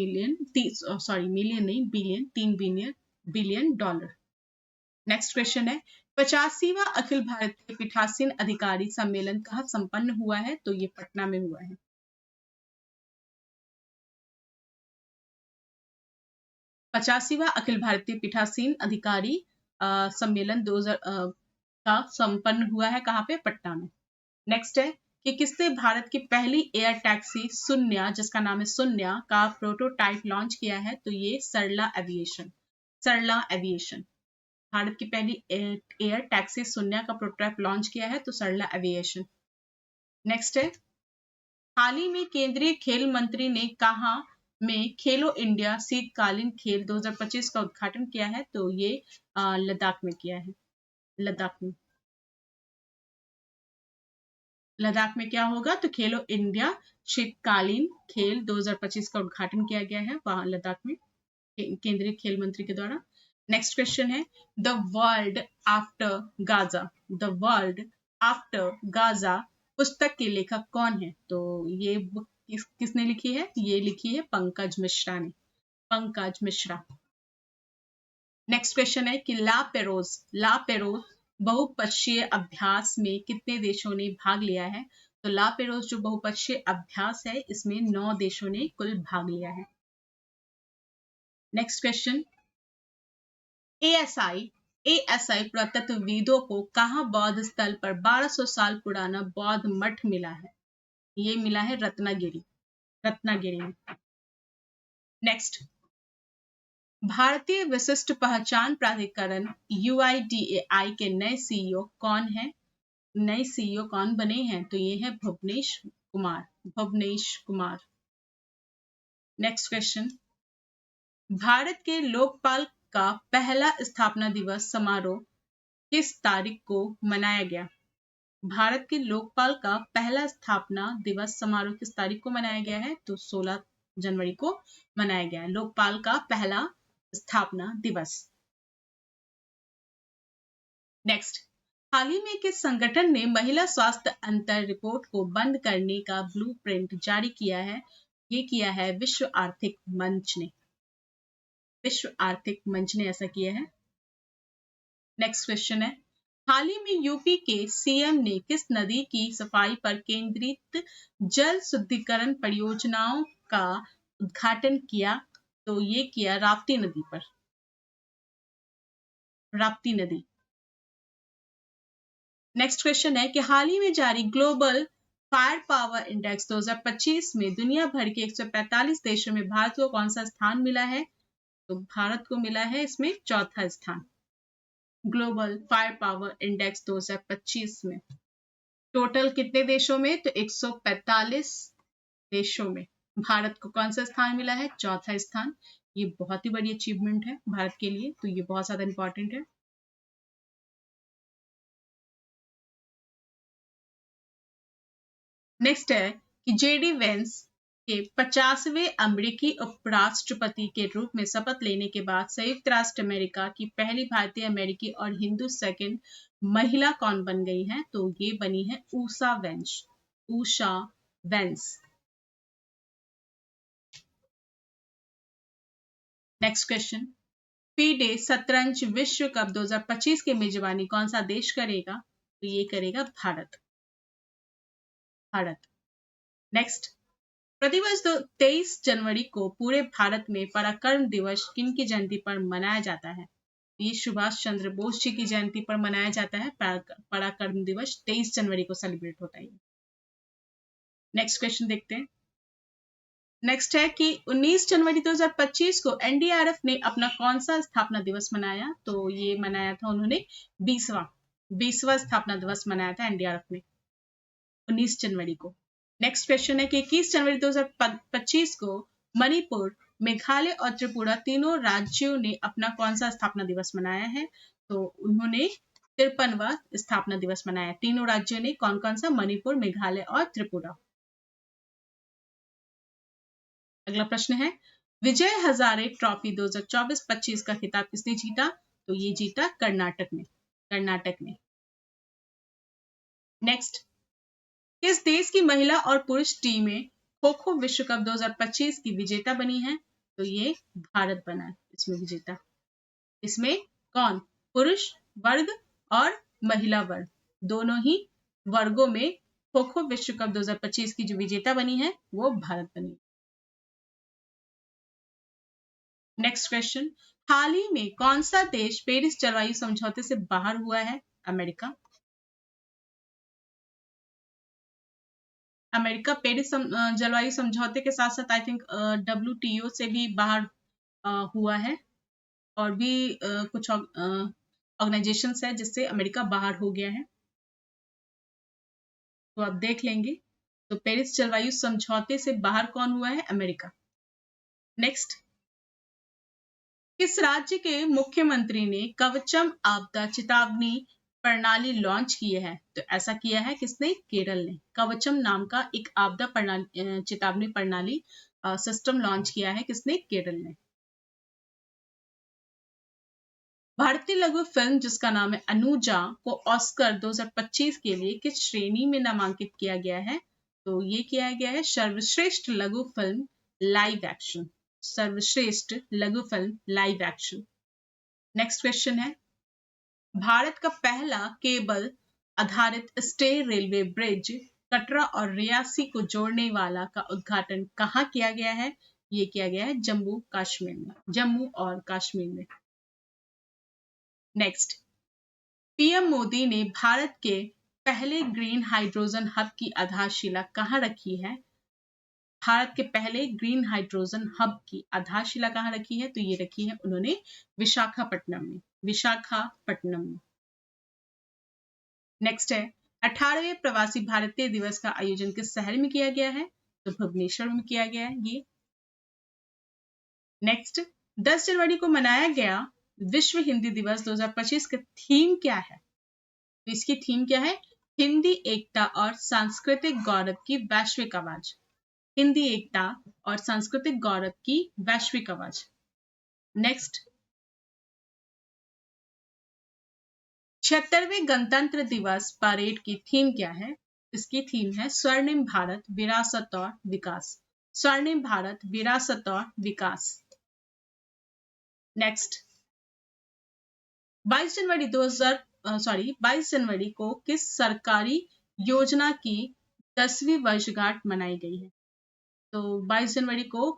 [SPEAKER 1] बिलियन। नेक्स्ट क्वेश्चन है, 85वां अखिल भारतीय पीठासीन अधिकारी सम्मेलन कहाँ संपन्न हुआ है? तो ये पटना में हुआ है। 85वां अखिल भारतीय पीठासीन अधिकारी सम्मेलन 2000 का संपन्न हुआ है कहाँ पे? पटना में। नेक्स्ट है कि किसने भारत की पहली एयर टैक्सी शून्य, जिसका नाम है शून्य, का प्रोटोटाइप लॉन्च किया है? तो ये सरला एविएशन। भारत की पहली एयर टैक्सी शून्य का प्रोटोटाइप लॉन्च किया है, तो सरला एविएशन। नेक्स्ट है, हाल ही में केंद्रीय खेल मंत्री ने कहाँ में खेलो इंडिया शीतकालीन खेल 2025 का उद्घाटन किया है? तो ये लद्दाख में किया है। लद्दाख में क्या होगा? तो खेलो इंडिया शीतकालीन खेल 2025 का उद्घाटन किया गया है वहां लद्दाख में केंद्रीय खेल मंत्री के द्वारा। नेक्स्ट क्वेश्चन है, द वर्ल्ड आफ्टर गाजा पुस्तक के लेखक कौन है? तो ये बुक किसने लिखी है? ये लिखी है पंकज मिश्रा। नेक्स्ट क्वेश्चन है कि ला पेरोस बहुपक्षीय अभ्यास में कितने देशों ने भाग लिया है? तो ला पेरोस जो बहुपक्षीय अभ्यास है इसमें 9 देशों ने कुल भाग लिया है। नेक्स्ट क्वेश्चन, ASI पुरातत्वविदों को कहाँ बौद्ध स्थल पर 1200 साल पुराना बौद्ध मठ मिला है? ये मिला है रत्नागिरी में। नेक्स्ट, भारतीय विशिष्ट पहचान प्राधिकरण UIDAI के नए CEO कौन है? नए CEO कौन बने हैं? तो ये है भुवनेश कुमार। नेक्स्ट क्वेश्चन, भारत के लोकपाल का पहला स्थापना दिवस समारोह किस तारीख को मनाया गया? भारत के लोकपाल का पहला स्थापना दिवस समारोह किस तारीख को मनाया गया है? तो 16 जनवरी को मनाया गया है लोकपाल का पहला स्थापना दिवस। नेक्स्ट, हाल ही में किस संगठन ने महिला स्वास्थ्य अंतर रिपोर्ट को बंद करने का ब्लूप्रिंट जारी किया है? ये किया है विश्व आर्थिक मंच ने ऐसा किया है। नेक्स्ट क्वेश्चन है, हाल ही में यूपी के CM ने किस नदी की सफाई पर केंद्रित जल शुद्धिकरण परियोजनाओं का उद्घाटन किया? तो ये किया राप्ती नदी। नेक्स्ट क्वेश्चन है कि हाल ही में जारी ग्लोबल फायर पावर इंडेक्स 2025 में दुनिया भर के 145 देशों में भारत को कौन सा स्थान मिला है? तो भारत को मिला है इसमें 4था स्थान ग्लोबल फायर पावर इंडेक्स 2025 में। टोटल कितने देशों में? तो 145 देशों में भारत को कौन सा स्थान मिला है? 4था स्थान। ये बहुत ही बड़ी अचीवमेंट है भारत के लिए, तो ये बहुत ज्यादा इंपॉर्टेंट है। नेक्स्ट है कि जेडी वेंस के 50वें अमेरिकी उपराष्ट्रपति के रूप में शपथ लेने के बाद संयुक्त राष्ट्र अमेरिका की पहली भारतीय अमेरिकी और हिंदू सेकंड महिला कौन बन गई है? तो ये बनी है Usha Vance. Usha Vance. Next question, FIDE शतरंज विश्व कप 2025 की मेजबानी कौन सा देश करेगा? तो ये करेगा भारत। भारत। नेक्स्ट, प्रतिवर्ष 23 जनवरी को पूरे भारत में पराक्रम दिवस किन की जयंती पर मनाया जाता है? ये सुभाष चंद्र बोस जी की जयंती पर मनाया जाता है। पराक्रम दिवस 23 जनवरी को सेलिब्रेट होता है। नेक्स्ट क्वेश्चन देखते हैं। नेक्स्ट है कि 19 जनवरी 2025 को एनडीआरएफ ने अपना कौन सा स्थापना दिवस मनाया? तो ये मनाया था उन्होंने 20वां स्थापना दिवस मनाया था एनडीआरएफ ने 19 जनवरी को। नेक्स्ट क्वेश्चन है कि 21 जनवरी 2025 को मणिपुर, मेघालय और त्रिपुरा तीनों राज्यों ने अपना कौन सा स्थापना दिवस मनाया है? तो उन्होंने 53वां स्थापना दिवस मनाया। तीनों राज्यों ने कौन कौन सा? मणिपुर, मेघालय और त्रिपुरा। अगला प्रश्न है, विजय हजारे ट्रॉफी 2024-25 का खिताब किसने जीता? तो ये जीता कर्नाटक ने। नेक्स्ट, किस देश की महिला और पुरुष टीमें खो खो विश्व कप 2025 की विजेता बनी है? तो ये भारत बना है इसमें विजेता। इसमें कौन? पुरुष वर्ग और महिला वर्ग, दोनों ही वर्गों में खो खो विश्व कप 2025 की जो विजेता बनी है वो भारत बनी। नेक्स्ट क्वेश्चन, हाल ही में कौन सा देश पेरिस जलवायु समझौते से बाहर हुआ है? अमेरिका। अमेरिका पेरिस जलवायु समझौते के साथ साथ आई थिंक WTO से भी बाहर हुआ है, और भी कुछ ऑर्गेनाइजेशंस है जिससे अमेरिका बाहर हो गया है, तो आप देख लेंगे। तो पेरिस जलवायु समझौते से बाहर कौन हुआ है? अमेरिका। नेक्स्ट, किस राज्य के मुख्यमंत्री ने कवचम आपदा चेतावनी प्रणाली लॉन्च की है? तो ऐसा किया है किसने? केरल ने। कवचम नाम का एक आपदा प्रणाली चेतावनी प्रणाली सिस्टम लॉन्च किया है किसने? केरल ने। भारतीय लघु फिल्म जिसका नाम है अनुजा को ऑस्कर 2025 के लिए किस श्रेणी में नामांकित किया गया है? तो ये किया गया है सर्वश्रेष्ठ लघु फिल्म लाइव एक्शन। सर्वश्रेष्ठ लघु film live action. Next question है, भारत का पहला केबल आधारित स्टेट रेलवे ब्रिज कटरा और रियासी को जोड़ने वाला का उद्घाटन कहाँ किया गया है? ये किया गया है जम्मू और कश्मीर में। नेक्स्ट, पीएम मोदी ने भारत के पहले ग्रीन हाइड्रोजन हब की आधारशिला कहाँ रखी है? भारत के पहले ग्रीन हाइड्रोजन हब की आधारशिला कहाँ रखी है? तो ये रखी है उन्होंने विशाखापट्टनम में। नेक्स्ट है, 18वें प्रवासी भारतीय दिवस का आयोजन किस शहर में किया गया है? तो भुवनेश्वर में किया गया है ये। नेक्स्ट, 10 जनवरी को मनाया गया विश्व हिंदी दिवस 2025 का थीम क्या है? तो इसकी थीम क्या है? हिंदी एकता और सांस्कृतिक गौरव की वैश्विक आवाज। हिंदी एकता और सांस्कृतिक गौरव की वैश्विक आवाज। नेक्स्ट, 76वें गणतंत्र दिवस परेड की थीम क्या है? इसकी थीम है स्वर्णिम भारत विरासत और विकास। स्वर्णिम भारत विरासत और विकास। नेक्स्ट, 22 जनवरी को किस सरकारी योजना की 10वीं वर्षगांठ मनाई गई है? तो 22 जनवरी को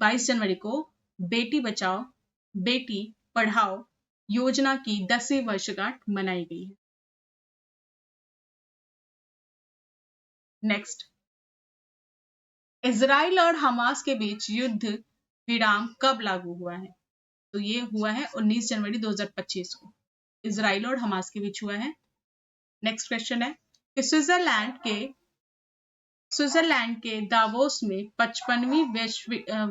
[SPEAKER 1] 22 जनवरी को बेटी बचाओ बेटी पढ़ाओ योजना की 10वीं वर्षगांठ मनाई गई है। नेक्स्ट, इजराइल और हमास के बीच युद्ध विराम कब लागू हुआ है? तो ये हुआ है 19 जनवरी 2025 को। इजराइल और हमास के बीच हुआ है। नेक्स्ट क्वेश्चन है कि स्विट्जरलैंड के स्विट्जरलैंड के दावोस में 55वीं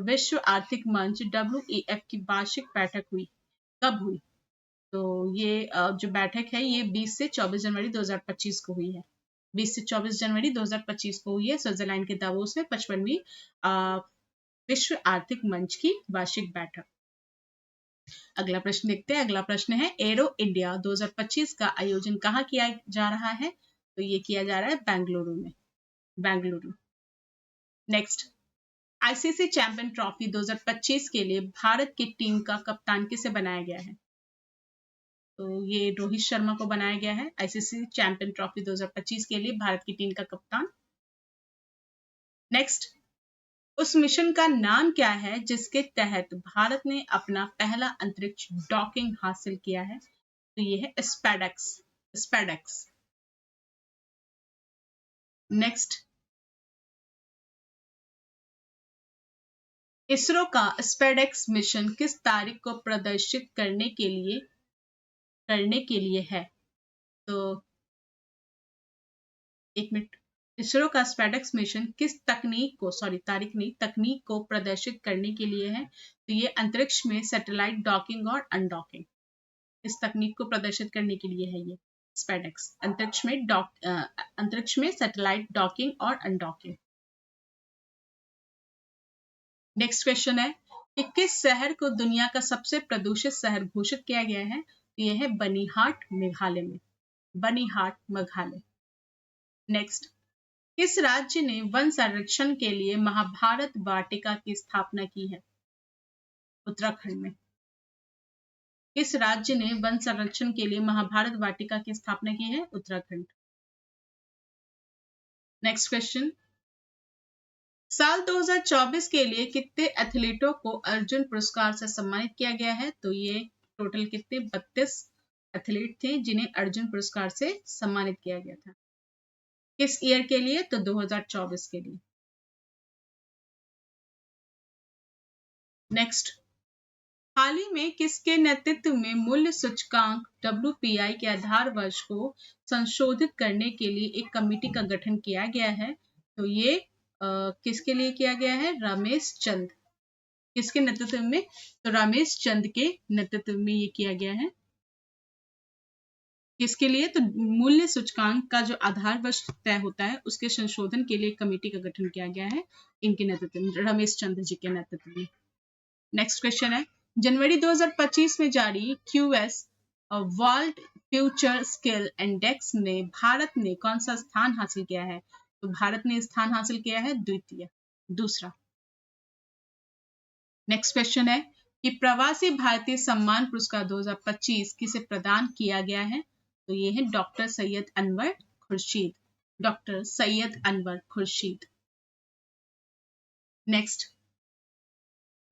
[SPEAKER 1] विश्व आर्थिक मंच WEF की वार्षिक बैठक हुई। कब हुई? तो ये जो बैठक है ये 20 से 24 जनवरी 2025 को हुई है। 20 से 24 जनवरी 2025 को हुई है स्विट्जरलैंड के दावोस में 55वीं विश्व आर्थिक मंच की वार्षिक बैठक। अगला प्रश्न देखते हैं। अगला प्रश्न है एरो इंडिया 2025 का आयोजन कहाँ किया जा रहा है? तो ये किया जा रहा है बेंगलुरु में। Bengaluru. Next, ICC champion trophy 2025 के लिए भारत की टीम का कप्तान किसे बनाया गया है? तो ये रोहित शर्मा को बनाया गया है आईसीसी चैंपियन ट्रॉफी 2025 के लिए भारत की टीम का कप्तान। नेक्स्ट, उस मिशन का नाम क्या है जिसके तहत भारत ने अपना पहला अंतरिक्ष डॉकिंग हासिल किया है? तो ये है स्पैडेक्स। स्पैडेक्स। नेक्स्ट, इसरो का स्पैडेक्स मिशन किस तारीख को प्रदर्शित करने के लिए है? तो एक मिनट, इसरो का स्पैडेक्स मिशन किस तकनीक को प्रदर्शित करने के लिए है? तो ये अंतरिक्ष में सैटेलाइट डॉकिंग और अनडॉकिंग, इस तकनीक को प्रदर्शित करने के लिए है ये स्पैडेक्स, अंतरिक्ष में सैटेलाइट डॉकिंग और अनडॉकिंग। नेक्स्ट क्वेश्चन है कि किस शहर को दुनिया का सबसे प्रदूषित शहर घोषित किया गया है? तो यह है बनीहाट, मेघालय में। बनीहाट, मेघालय। नेक्स्ट, किस राज्य ने वन संरक्षण के लिए महाभारत वाटिका की स्थापना की है? उत्तराखंड में। किस राज्य ने वन संरक्षण के लिए महाभारत वाटिका की स्थापना की है? उत्तराखंड। नेक्स्ट क्वेश्चन, साल 2024 के लिए कितने एथलीटों को अर्जुन पुरस्कार से सम्मानित किया गया है? तो ये टोटल कितने 32 एथलीट थे जिन्हें अर्जुन पुरस्कार से सम्मानित किया गया था। किस ईयर के लिए? तो 2024 के लिए। नेक्स्ट, हाल ही में किसके नेतृत्व में मूल्य सूचकांक WPI के आधार वर्ष को संशोधित करने के लिए एक कमेटी का गठन किया गया है? तो ये किसके लिए किया गया है? रमेश चंद। किसके नेतृत्व में? तो रमेश चंद के नेतृत्व में ये किया गया है। किसके लिए? तो मूल्य सूचकांक का जो आधार वर्ष तय होता है उसके संशोधन के लिए कमेटी का गठन किया गया है इनके नेतृत्व में, रमेश चंद जी के नेतृत्व में। नेक्स्ट क्वेश्चन है, जनवरी 2025 में जारी QS world future skill index में भारत ने कौन सा स्थान हासिल किया है? तो भारत ने स्थान हासिल किया है दूसरा। नेक्स्ट क्वेश्चन है कि प्रवासी भारतीय सम्मान पुरस्कार 2025 किसे प्रदान किया गया है? तो ये है doctor Syed Anwar Khurshid. Doctor Syed Anwar Khurshid. Next,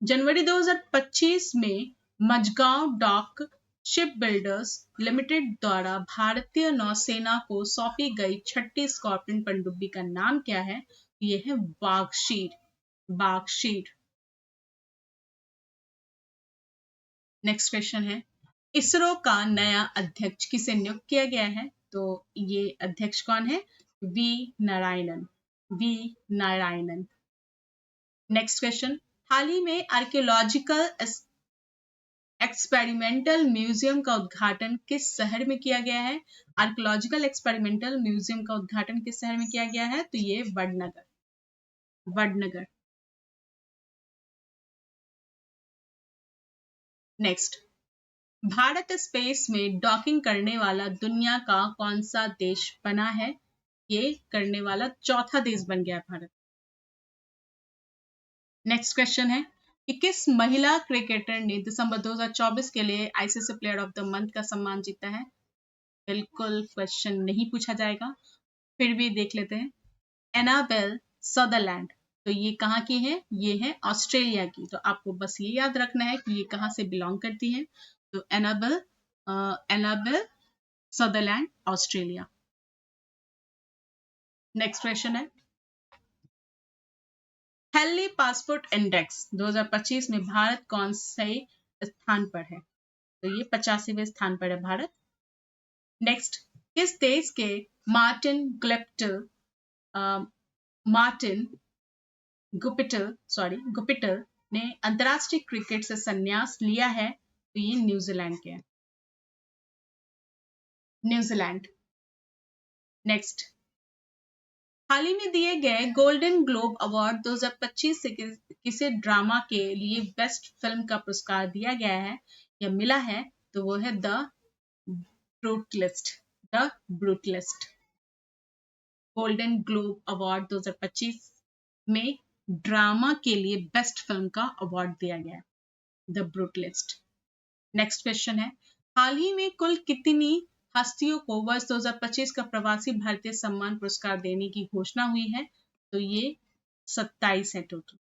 [SPEAKER 1] जनवरी 2025 में Mazagon dock ship builders limited द्वारा भारतीय नौसेना को सौंपी गई छठी स्कॉर्पियन पनडुब्बी का नाम क्या है? यह है बागशीर। बागशीर। नेक्स्ट क्वेश्चन है, इसरो का नया अध्यक्ष किसे नियुक्त किया गया है? तो ये अध्यक्ष कौन है? V Narayanan. V Narayanan. Next question, हाल ही में आर्कियोलॉजिकल एक्सपेरिमेंटल म्यूजियम का उद्घाटन किस शहर में किया गया है? आर्कियोलॉजिकल एक्सपेरिमेंटल म्यूजियम का उद्घाटन किस शहर में किया गया है? तो ये वडनगर। वडनगर। नेक्स्ट, भारत स्पेस में डॉकिंग करने वाला दुनिया का कौन सा देश बना है? ये करने वाला चौथा देश बन गया भारत। नेक्स्ट क्वेश्चन है कि किस महिला क्रिकेटर ने दिसंबर 2024 के लिए ICC player of the month का सम्मान जीता है? बिल्कुल क्वेश्चन नहीं पूछा जाएगा, फिर भी देख लेते हैं। Annabel Sutherland. तो ये कहाँ की है? ये है ऑस्ट्रेलिया की। तो आपको बस ये याद रखना है कि ये कहाँ से बिलोंग करती है। तो Annabel Sutherland, Australia. Next question है, हेनली पासपोर्ट इंडेक्स 2025 में भारत कौन से स्थान पर है? तो ये 85वें स्थान पर है भारत। नेक्स्ट, किस देश के मार्टिन ग्लेप्टिल मार्टिन गुपिटर ने अंतरराष्ट्रीय क्रिकेट से संन्यास लिया है? तो ये न्यूजीलैंड के हैं, न्यूजीलैंड। नेक्स्ट, हाल ही में दिए गए गोल्डन ग्लोब अवार्ड 2025 से किसे ड्रामा के लिए बेस्ट फिल्म का पुरस्कार दिया गया है या मिला है? तो वो है the brutalist. Golden globe award 2025 में ड्रामा के लिए बेस्ट फिल्म का अवार्ड दिया गया, द ब्रूटलिस्ट। नेक्स्ट क्वेश्चन है, हाल ही में कुल कितनी हस्तियों को वर्ष 2025 का प्रवासी भारतीय सम्मान पुरस्कार देने की घोषणा हुई है? तो ये 27 है टोटल।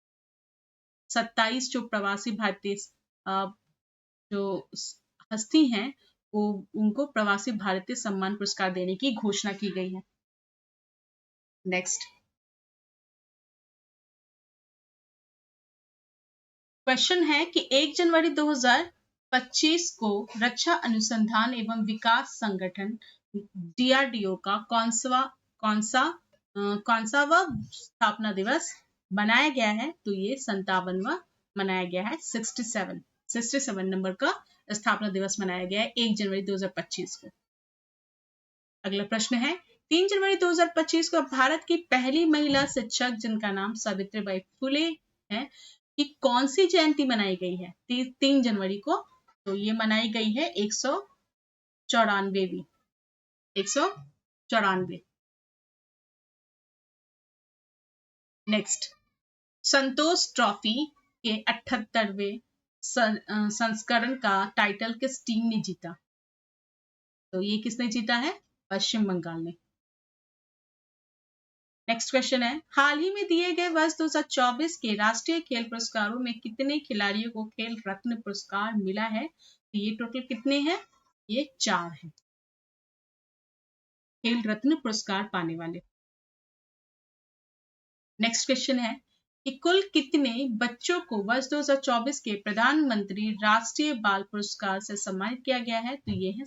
[SPEAKER 1] 27 जो प्रवासी भारतीय जो हस्ती हैं वो उनको प्रवासी भारतीय सम्मान पुरस्कार देने की घोषणा की गई है। नेक्स्ट क्वेश्चन है कि 1 जनवरी 2025 को रक्षा अनुसंधान एवं विकास संगठन DRDO का कौन सा स्थापना दिवस मनाया गया है? तो ये 57वां मनाया गया है। 67 नंबर का स्थापना दिवस मनाया गया है 1 जनवरी 2025 को। अगला प्रश्न है, 3 जनवरी 2025 को भारत की पहली महिला शिक्षक जिनका नाम सावित्रीबाई फुले है कि कौन सी जयंती मनाई गई है 3 जनवरी को? तो ये मनाई गई है 194। नेक्स्ट, संतोष ट्रॉफी के 78वें संस्करण का टाइटल किस टीम ने जीता? तो ये किसने जीता है? पश्चिम बंगाल ने। नेक्स्ट क्वेश्चन है, हाल ही में दिए गए वर्ष 2024 के राष्ट्रीय खेल पुरस्कारों में कितने खिलाड़ियों को खेल रत्न पुरस्कार मिला है? तो ये टोटल कितने हैं? ये 4 हैं खेल रत्न पुरस्कार पाने वाले। नेक्स्ट क्वेश्चन है कि कुल कितने बच्चों को वर्ष 2024 के प्रधानमंत्री राष्ट्रीय बाल पुरस्कार से सम्मानित किया गया है? तो ये है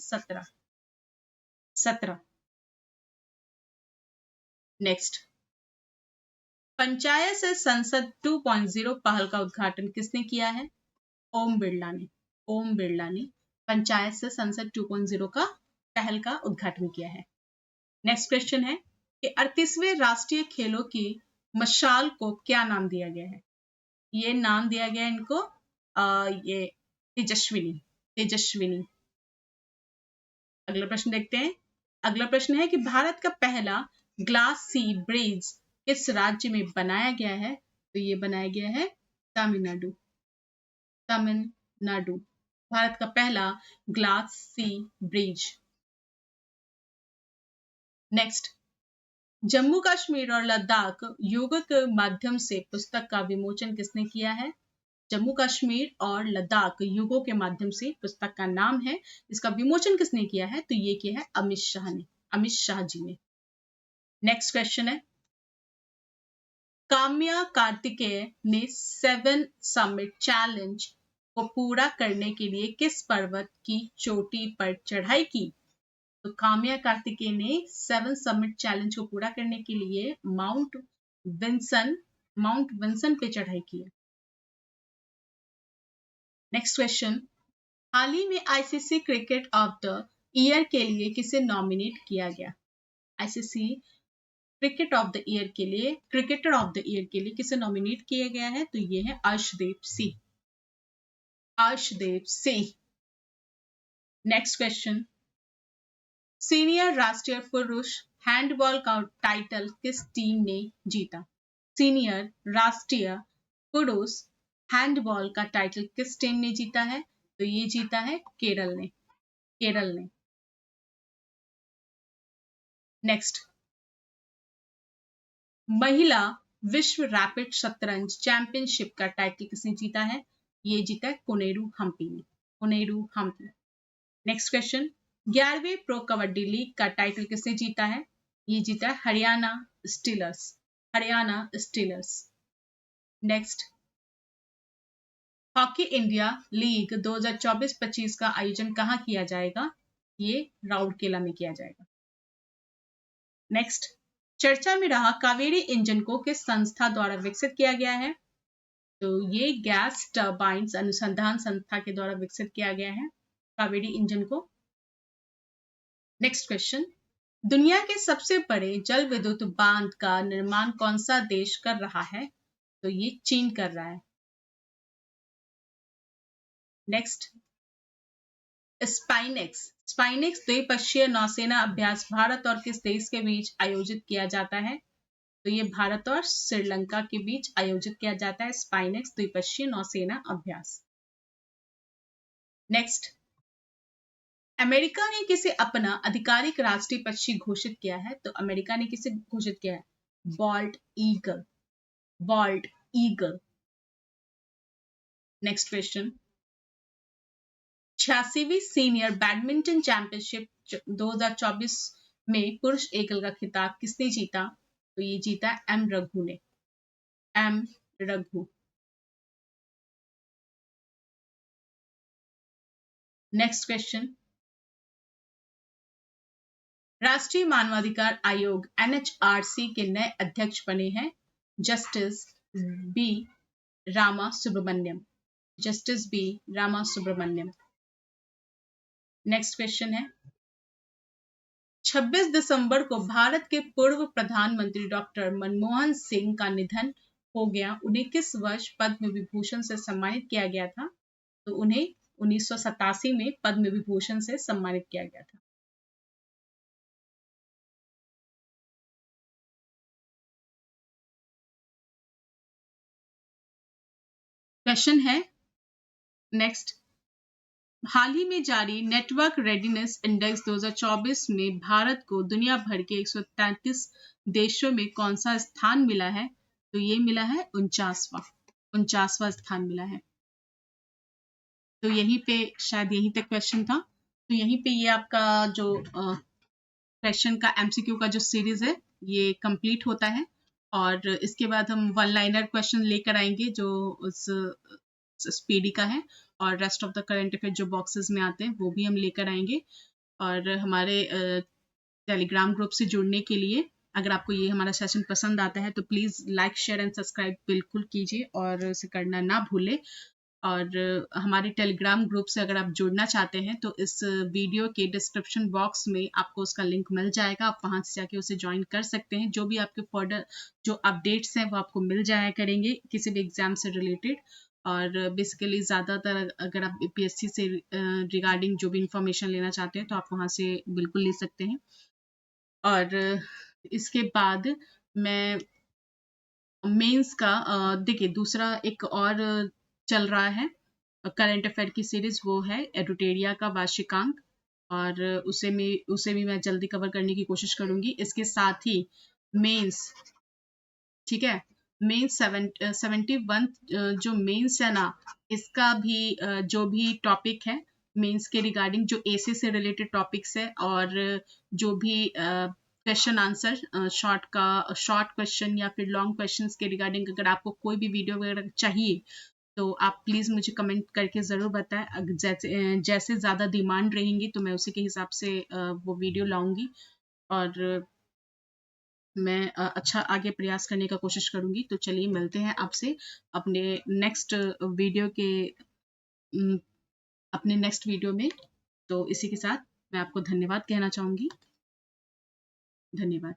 [SPEAKER 1] 17। नेक्स्ट, पंचायत से संसद 2.0 पहल का उद्घाटन किसने किया है? ओम बिरला ने पंचायत से संसद 2.0 का पहल का उद्घाटन किया है। नेक्स्ट क्वेश्चन है कि 38वें राष्ट्रीय खेलों की मशाल को क्या नाम दिया गया है? ये नाम दिया गया इनको ये तेजस्विनी। अगला प्रश्न देखते हैं। अगला प्रश्न है कि भारत का पहला ग्लास सी ब्रिज किस राज्य में बनाया गया है? तो ये बनाया गया है तमिलनाडु। भारत का पहला ग्लास सी ब्रिज। नेक्स्ट, जम्मू कश्मीर और लद्दाख योग के माध्यम से पुस्तक का विमोचन किसने किया है? जम्मू कश्मीर और लद्दाख युगों के माध्यम से पुस्तक का नाम है। इसका विमोचन किसने किया है? तो ये किया है अमित शाह जी ने। नेक्स्ट क्वेश्चन है, काम्या कार्तिकेय ने 7 समिट चैलेंज को पूरा करने के लिए किस पर्वत की चोटी पर चढ़ाई की? तो काम्या कार्तिकेय ने 7 समिट चैलेंज को पूरा करने के लिए माउंट विंसन पे चढ़ाई की है। नेक्स्ट क्वेश्चन, हाल ही में ICC cricket of the year के लिए किसे नॉमिनेट किया गया? ICC cricketer of the year के लिए किसे नॉमिनेट किया गया है? तो ये है Arshdeep Singh. Next question, senior राष्ट्रीय पुरुष हैंडबॉल का टाइटल किस टीम ने जीता? सीनियर राष्ट्रीय पुरुष हैंडबॉल का टाइटल किस टीम ने जीता है? तो ये जीता है केरल ने। नेक्स्ट, महिला विश्व रैपिड शतरंज चैंपियनशिप का टाइटल किसने जीता है? ये जीता है कोनेरू हम्पी ने। नेक्स्ट क्वेश्चन, 11वीं प्रो कबड्डी लीग का टाइटल किसने जीता है? ये जीता है Haryana stealers. Next, hockey India league 2024-25 का आयोजन कहाँ किया जाएगा? ये राउरकेला में किया जाएगा। नेक्स्ट, चर्चा में रहा कावेरी इंजन को किस संस्था द्वारा विकसित किया गया है? तो ये गैस टरबाइन्स अनुसंधान संस्था के द्वारा विकसित किया गया है कावेरी इंजन को। नेक्स्ट क्वेश्चन, दुनिया के सबसे बड़े जल विद्युत बांध का निर्माण कौन सा देश कर रहा है? तो ये चीन कर रहा है। नेक्स्ट, स्पाइनेक्स द्विपक्षीय नौसेना अभ्यास भारत और किस देश के बीच आयोजित किया जाता है? तो ये भारत और श्रीलंका के बीच आयोजित किया जाता है स्पाइनेक्स द्विपक्षीय नौसेना अभ्यास। नेक्स्ट, अमेरिका ने किसे अपना आधिकारिक राष्ट्रीय पक्षी घोषित किया है? तो अमेरिका ने किसे घोषित किया है? Bald eagle. नेक्स्ट क्वेश्चन, 86वीं सीनियर बैडमिंटन चैंपियनशिप 2024 में पुरुष एकल का खिताब किसने जीता? तो ये जीता एम रघु ने। नेक्स्ट क्वेश्चन, राष्ट्रीय मानवाधिकार आयोग NHRC के नए अध्यक्ष बने हैं justice B Rama Subramanian. Next question है, 26 दिसंबर को भारत के पूर्व प्रधानमंत्री डॉक्टर मनमोहन सिंह का निधन हो गया। उन्हें किस वर्ष पद्म विभूषण से सम्मानित किया गया था? तो उन्हें 1987 में पद्म विभूषण से सम्मानित किया गया था। क्वेश्चन है नेक्स्ट, हाल ही में जारी नेटवर्क रेडीनेस इंडेक्स 2024 में भारत को दुनिया भर के 133 देशों में कौन सा स्थान मिला है? तो ये मिला है 49वां स्थान मिला है। तो यहीं पे शायद यहीं तक क्वेश्चन था। तो यहीं पे ये आपका जो क्वेश्चन का MCQ का जो सीरीज है ये कंप्लीट होता है और इसके बाद हम वन लाइनर क्वेश्चन लेकर आएंगे जो उस स्पीडी का है और rest of the current affair जो बॉक्सेस में आते हैं वो भी हम लेकर आएंगे। और हमारे टेलीग्राम ग्रुप से जुड़ने के लिए अगर आपको ये हमारा सेशन पसंद आता है तो please like share and subscribe बिल्कुल कीजिए और इसे करना ना भूलें। और हमारे टेलीग्राम ग्रुप से अगर आप जुड़ना चाहते हैं तो इस वीडियो के डिस्क्रिप्शन बॉक्स में आपको उसका लिंक मिल जाएगा, आप वहां से जाके उसे ज्वाइन कर सकते हैं। जो भी आपके फर्दर जो अपडेट्स हैं वो आपको मिल जाया करेंगे किसी भी एग्जाम से रिलेटेड। और बेसिकली ज़्यादातर अगर आप PSC से रिगार्डिंग जो भी इंफॉर्मेशन लेना चाहते हैं तो आप वहाँ से बिल्कुल ले सकते हैं। और इसके बाद मैं मेंस का देखिए दूसरा एक और चल रहा है करंट अफेयर की सीरीज, वो है एडुटेरिया का वार्षिकांक और उसे भी मैं जल्दी कवर करने की कोशिश करूंगी। इसके साथ ही मेंस, ठीक है, मेंस 71 जो मेंस है ना, इसका भी जो भी टॉपिक है मेंस के रिगार्डिंग जो एसे से रिलेटेड टॉपिक्स है और जो भी क्वेश्चन आंसर शॉर्ट क्वेश्चन या फिर लॉन्ग क्वेश्चंस के रिगार्डिंग अगर आपको कोई भी वीडियो वगैरह चाहिए तो आप प्लीज़ मुझे कमेंट करके ज़रूर बताएं। जैसे ज़्यादा डिमांड रहेंगी तो मैं उसी के हिसाब से वो वीडियो लाऊंगी और मैं अच्छा आगे प्रयास करने का कोशिश करूंगी। तो चलिए मिलते हैं आपसे अपने नेक्स्ट वीडियो में। तो इसी के साथ मैं आपको धन्यवाद कहना चाहूंगी। धन्यवाद।